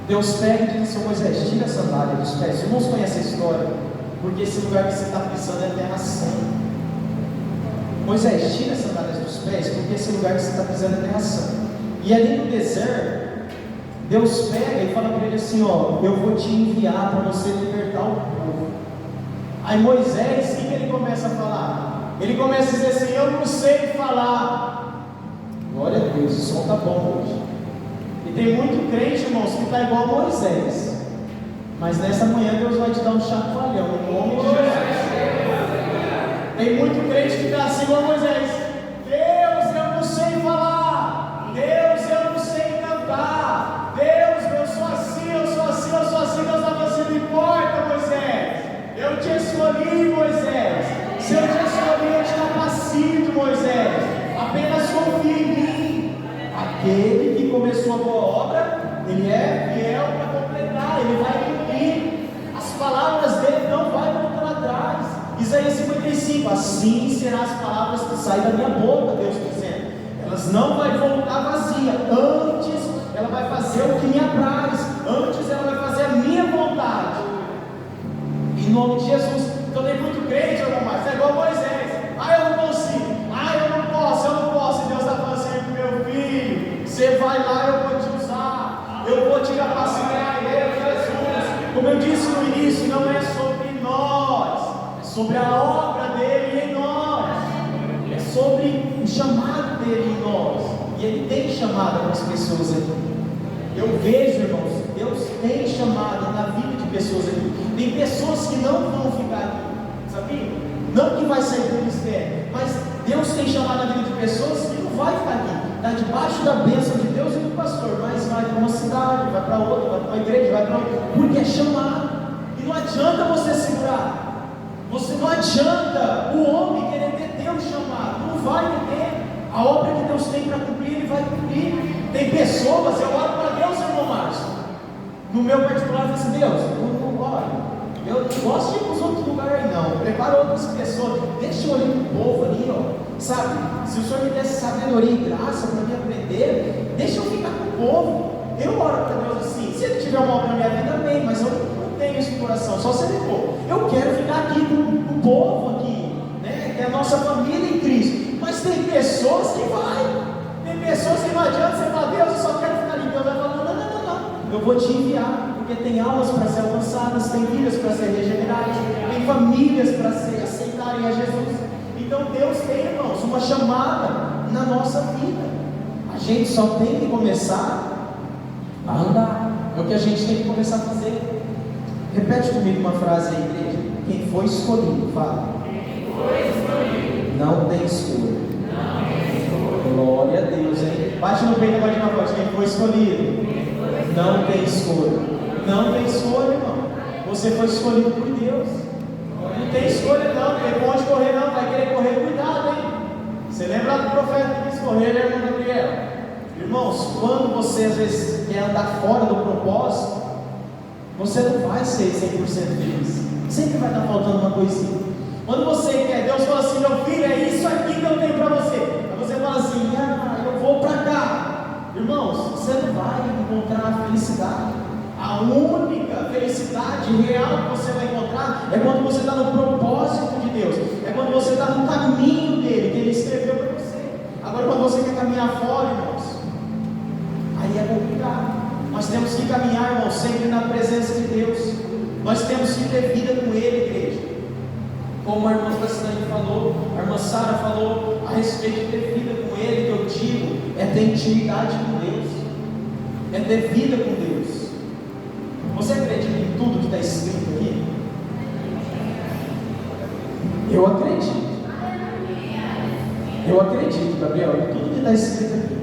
Deus pega e diz assim: Moisés, tira a sandália dos pés. Os irmãos conhecem a história, porque esse lugar que você está pisando é terra santa. Moisés, tira as sandálias dos pés, porque esse lugar que você está pisando é terra santa. E ali no deserto, Deus pega e fala para ele assim: ó, eu vou te enviar para você libertar o povo. Aí Moisés, o que ele começa a falar? Ele começa a dizer assim: eu não sei falar. Glória a Deus, o som está bom hoje. E tem muito crente, irmãos, que está igual a Moisés. Mas nessa manhã Deus vai te dar um chacoalhão, em nome de Jesus. Tem muito crente que está assim igual a Moisés: Deus, eu não sei falar. Deus, eu não sei cantar. Deus, eu sou assim, eu sou assim, eu sou assim. Deus está falando: não importa, Moisés. Eu te escolhi, Moisés. Se eu te escolhi, eu te capacito, Moisés. Apenas confia em mim. Aquele que começou a boa obra, ele é fiel para completar, ele vai cumprir. As palavras dele não vai voltar atrás. Isaías 55: assim serão as palavras que saem da minha boca, Deus dizendo. Elas não vão voltar vazia. Antes ela vai fazer o que me apraz. Antes ela vai fazer a minha vontade. Em nome de Jesus. Então tem muito crente, irmão, mas é igual Moisés: eu não consigo, eu não posso. E Deus está falando assim: meu filho, você vai lá, eu vou te usar, eu vou te capacitar. Jesus, como eu disse no início, não é sobre nós, é sobre a obra dele em nós, é sobre o chamado dele em nós. E ele tem chamado algumas pessoas aqui. Eu vejo, irmãos, Deus tem chamado na vida de pessoas aqui. Tem pessoas que não vão ficar aqui, sabia? Não que vai sair do ministério, mas Deus tem chamado na vida de pessoas que não vai ficar aqui. Está debaixo da bênção de Deus e do pastor, mas vai para uma cidade, vai para outra, vai para uma igreja, vai para outra, porque é chamado. E não adianta você segurar. Não adianta o homem querer deter o chamado. Não vai deter. A obra que Deus tem para cumprir, Ele vai cumprir. Tem pessoas, eu oro para Deus, irmão Márcio. No meu particular, eu falo assim: Deus, eu não gosto de ir para os outros lugares aí não. Prepara outras pessoas. Deixa eu olhar para o povo ali, ó. Sabe? Se o Senhor me desse sabedoria e graça para me aprender, deixa eu ficar com o povo. Eu oro para Deus assim: se Ele tiver uma obra na minha vida, bem, mas eu não tenho esse coração, só se Ele for. Eu quero ficar aqui com o povo aqui, né? Que é a nossa família em Cristo. Mas tem pessoas que vai. Tem pessoas que não adianta você falar: Deus, eu só quero ficar ali. Deus vai falar: não. Eu vou te enviar, porque tem almas para ser alcançadas, tem vidas para ser regeneradas, tem famílias para aceitarem a Jesus. Então Deus tem, irmãos, uma chamada na nossa vida. A gente só tem que começar a andar. É o que a gente tem que começar a fazer. Repete comigo uma frase aí, igreja. Quem foi escolhido, fala. Não tem escolha. Glória a Deus, hein? Bate no peito agora de uma voz. Quem foi escolhido? Não tem escolha. Não tem escolha, irmão. Você foi escolhido por Deus. Não tem escolha, não. Não tem onde correr, não. Vai querer correr, cuidado, hein? Você lembra do profeta que quis correr, né, irmão Gabriel? Irmãos, quando você às vezes quer andar fora do propósito, você não vai ser 100% feliz. Sempre vai estar faltando uma coisinha. Quando você quer, Deus fala assim: meu filho, é isso aqui que eu tenho para você. Aí você fala assim: eu vou para cá. Irmãos, você não vai encontrar a felicidade. A única felicidade real que você vai encontrar é quando você está no propósito de Deus. É quando você está no caminho dele, que ele escreveu para você. Agora, quando você quer caminhar fora, irmãos, aí é complicado. Nós temos que caminhar, irmãos, sempre na presença de Deus. Nós temos que ter vida com Ele, igreja. Como a irmã Castanha falou, a irmã Sara falou a respeito de ter vida com Ele, que eu digo, é ter intimidade com Deus, é ter vida com Deus. Você acredita em tudo que está escrito aqui? Eu acredito. Eu acredito, Gabriel, em tudo que está escrito aqui.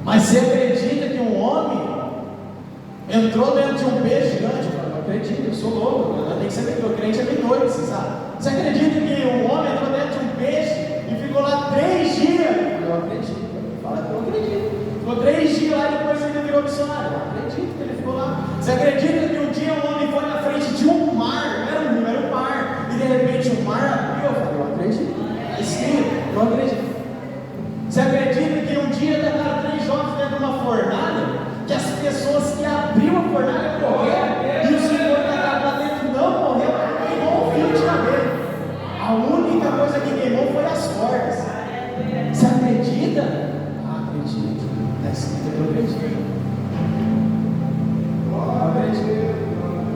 Mas você acredita que um homem entrou dentro de um peixe gigante? Eu acredito, eu sou louco, eu tenho que saber que o crente é bem doido, você sabe? Você acredita que um homem entrou dentro de um peixe e ficou lá 3 dias? Eu acredito, fala que eu acredito. Ficou 3 dias lá e depois ele virou missionário. Eu acredito que ele ficou lá. Você acredita que um dia um homem foi na frente de um mar? Não era um rio, era um mar. E de repente o mar abriu? Eu acredito. Está escrito, eu acredito. Você acredita que um dia tacaram 3 jovens dentro de uma fornalha? Que as pessoas que abriu a fornalha morreram e o Senhor tacado lá dentro não morreu, queimou o fio de cabelo. A única coisa que queimou foi as cordas. Você acredita? Acredito. Está escrito que eu acredito.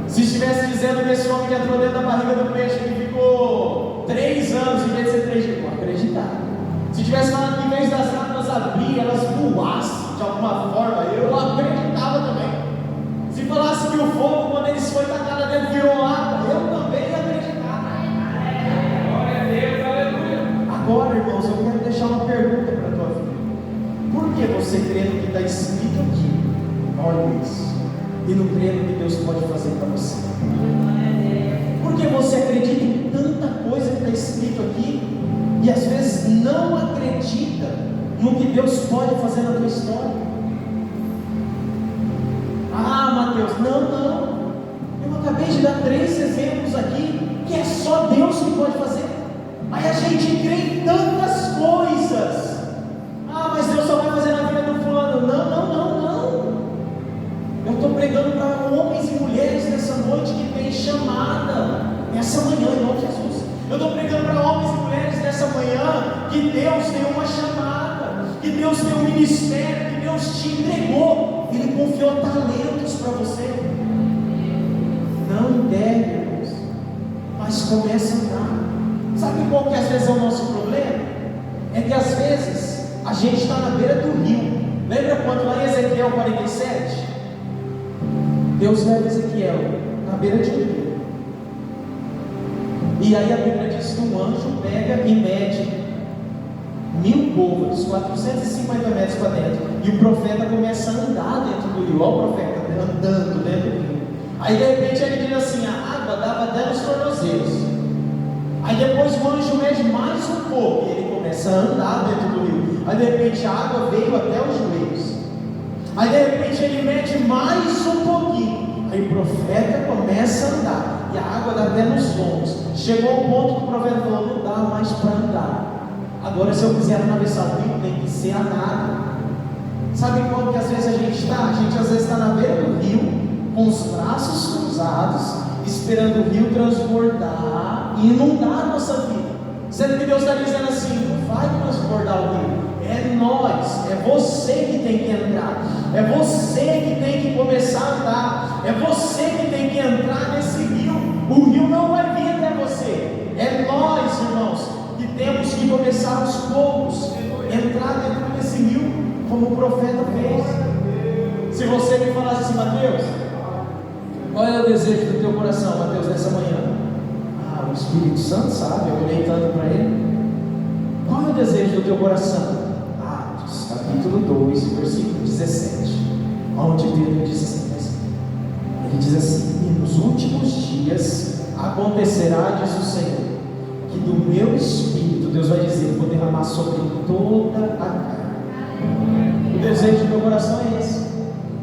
Se estivesse dizendo que esse homem que entrou dentro da barriga do peixe que ficou 3 anos em vez de ser 3 dias, eu acreditava. Se estivesse falando que em vez das águas abrir, elas voassem de alguma forma, eu acreditava também. Se falasse que o fogo, quando eles foi tacado dentro, virou água, eu também acreditava. Glória a Deus, aleluia. Agora, irmãos, eu quero deixar uma pergunta para a tua vida. Por que você crê no que está escrito aqui? Olha isso. E não crê no que Deus pode fazer para você? Por que você acredita em tanta coisa que está escrito aqui e às vezes não acredita no que Deus pode fazer na tua história? Ah, Mateus, não. Eu acabei de dar 3 exemplos aqui que é só Deus que pode fazer. Aí a gente crê em tantas coisas. Ah, mas Deus só vai fazer na vida do fulano. Não. Eu estou pregando para homens e mulheres nessa noite que tem chamada nessa manhã, em nome de Jesus. Eu estou pregando para homens e mulheres nessa manhã que Deus tem uma chamada, que Deus tem um ministério, que Deus te entregou, Ele confiou talentos para você. Não deve, irmãos, mas começa a andar. Sabe qual que às vezes é o nosso problema? É que às vezes a gente está na beira do rio. Lembra quando lá em Ezequiel 47? Deus leva Ezequiel na beira de um rio. E aí a Bíblia diz que um anjo pega e mede 1000 côvados, 450 metros para dentro. E o profeta começa a andar dentro do rio. Olha o profeta andando dentro do rio. Aí de repente ele diz assim: a água dava até nos tornozelos. Aí depois o anjo mede mais um pouco e ele começa a andar dentro do rio. Aí de repente a água veio até os joelhos. Aí de repente ele mede mais um pouquinho. Aí o profeta começa a andar e a água dá até nos lombos. Chegou ao ponto que o profeta falou: não dá mais para andar. Agora se eu quiser atravessar o rio, tem que ser a nada. Sabe como que às vezes a gente está? A gente às vezes está na beira do rio, com os braços cruzados, esperando o rio transbordar e inundar a nossa vida. Sendo que Deus está dizendo assim: não vai transbordar o rio. É nós, é você que tem que entrar, é você que tem que começar a andar, é você que tem que entrar nesse rio. O rio não vai vir até você, é nós, irmãos, que temos que começar aos poucos, entrar dentro desse rio, como o profeta fez. Se você me falasse assim: Mateus, Qual é o desejo do teu coração, Mateus, nessa manhã? Ah, o Espírito Santo sabe, eu olhei tanto para ele. Qual é o desejo do teu coração? Atos, capítulo 2, versículo 17. Onde Pedro diz assim, ele diz assim: e nos últimos dias acontecerá, diz o Senhor, que do meu Espírito, Deus vai dizer, vou derramar sobre toda a carne. O desejo do meu coração é esse: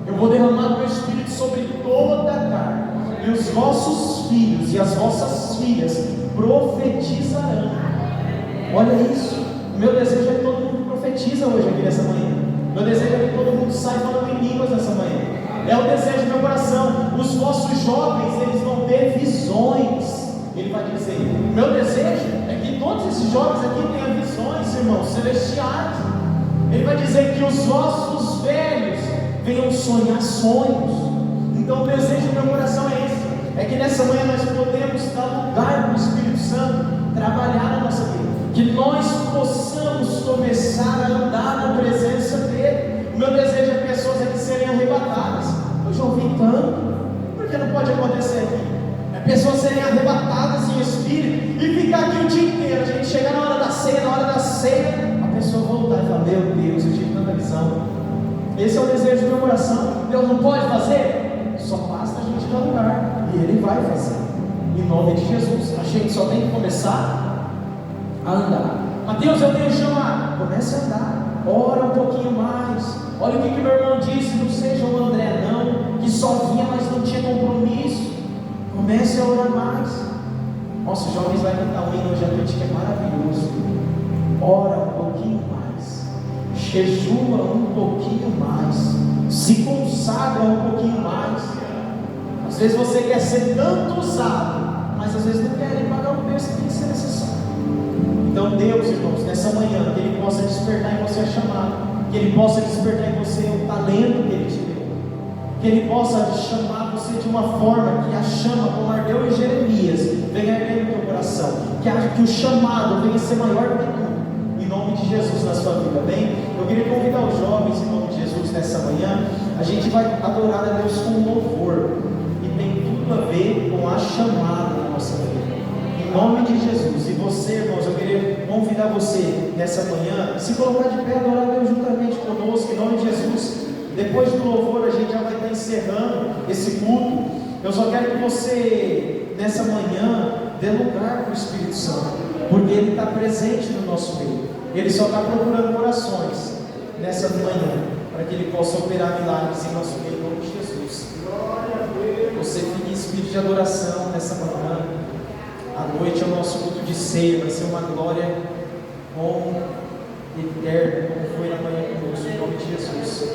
eu vou derramar o meu Espírito sobre toda a carne, e os vossos filhos e as vossas filhas profetizarão. Olha isso. O meu desejo é que todo mundo profetiza hoje aqui nessa manhã. Meu desejo é que todo mundo saia falando em línguas nessa manhã. É o desejo do meu coração. Os vossos jovens, eles vão ter visões. Ele vai dizer: meu desejo é que todos esses jovens aqui tenham visões, irmãos, celestiais. Ele vai dizer que os vossos velhos venham sonhar sonhos. Então o desejo do meu coração é esse: é que nessa manhã nós podemos dar lugar para o Espírito Santo trabalhar na nossa vida, que nós possamos começar a andar na presença dele. O meu desejo é pessoas aqui serem arrebatadas. Eu já ouvi tanto, porque não pode acontecer aqui. É pessoas serem arrebatadas em espírito e ficar aqui o dia inteiro. A gente chegar na hora da ceia, a pessoa voltar e falar: meu Deus, eu tive tanta visão. Esse é o desejo do meu coração. Deus não pode fazer? Só basta a gente dar lugar, e Ele vai fazer, em nome de Jesus. A gente só tem que começar a andar. Mateus, eu tenho chamado. Comece a andar, ora um pouquinho mais. Olha o que meu irmão disse: não seja o André não, que só vinha, mas não tinha compromisso. Comece a orar mais. Nossa, os jovens vai cantar um hino hoje à noite que é maravilhoso. Ora um pouquinho mais, jejua um pouquinho mais, se consagra um pouquinho mais. Às vezes você quer ser tanto usado, mas às vezes não quer pagar o preço que tem que ser necessário. Então Deus, irmãos, nessa manhã, que Ele possa despertar em você a chamada, que Ele possa despertar em você o talento que Ele te deu, que Ele possa chamar você de uma forma que a chama, como ardeu em Jeremias, venha arder no teu coração, que o chamado venha ser maior do que tudo, em nome de Jesus na sua vida, bem? Eu queria convidar os jovens, em nome de Jesus, nessa manhã. A gente vai adorar a Deus com louvor, e tem tudo a ver com a chamada da nossa vida, em nome de Jesus. E você, irmãos, eu queria convidar você nessa manhã, se colocar de pé, adorar a Deus juntamente conosco, em nome de Jesus. Depois do louvor, a gente já vai estar encerrando esse culto. Eu só quero que você, nessa manhã, dê lugar para o Espírito Santo, porque Ele está presente no nosso meio. Ele só está procurando corações nessa manhã, para que Ele possa operar milagres em nosso meio, em nome de Jesus. Você fique em espírito de adoração nessa manhã. A noite é o nosso culto de ceia, vai ser uma glória eterna, como foi na manhã conosco, em nome de Jesus.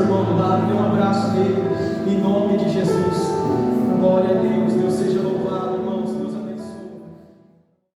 seu irmão do lado, dê um abraço nele, em nome de Jesus. Glória a Deus.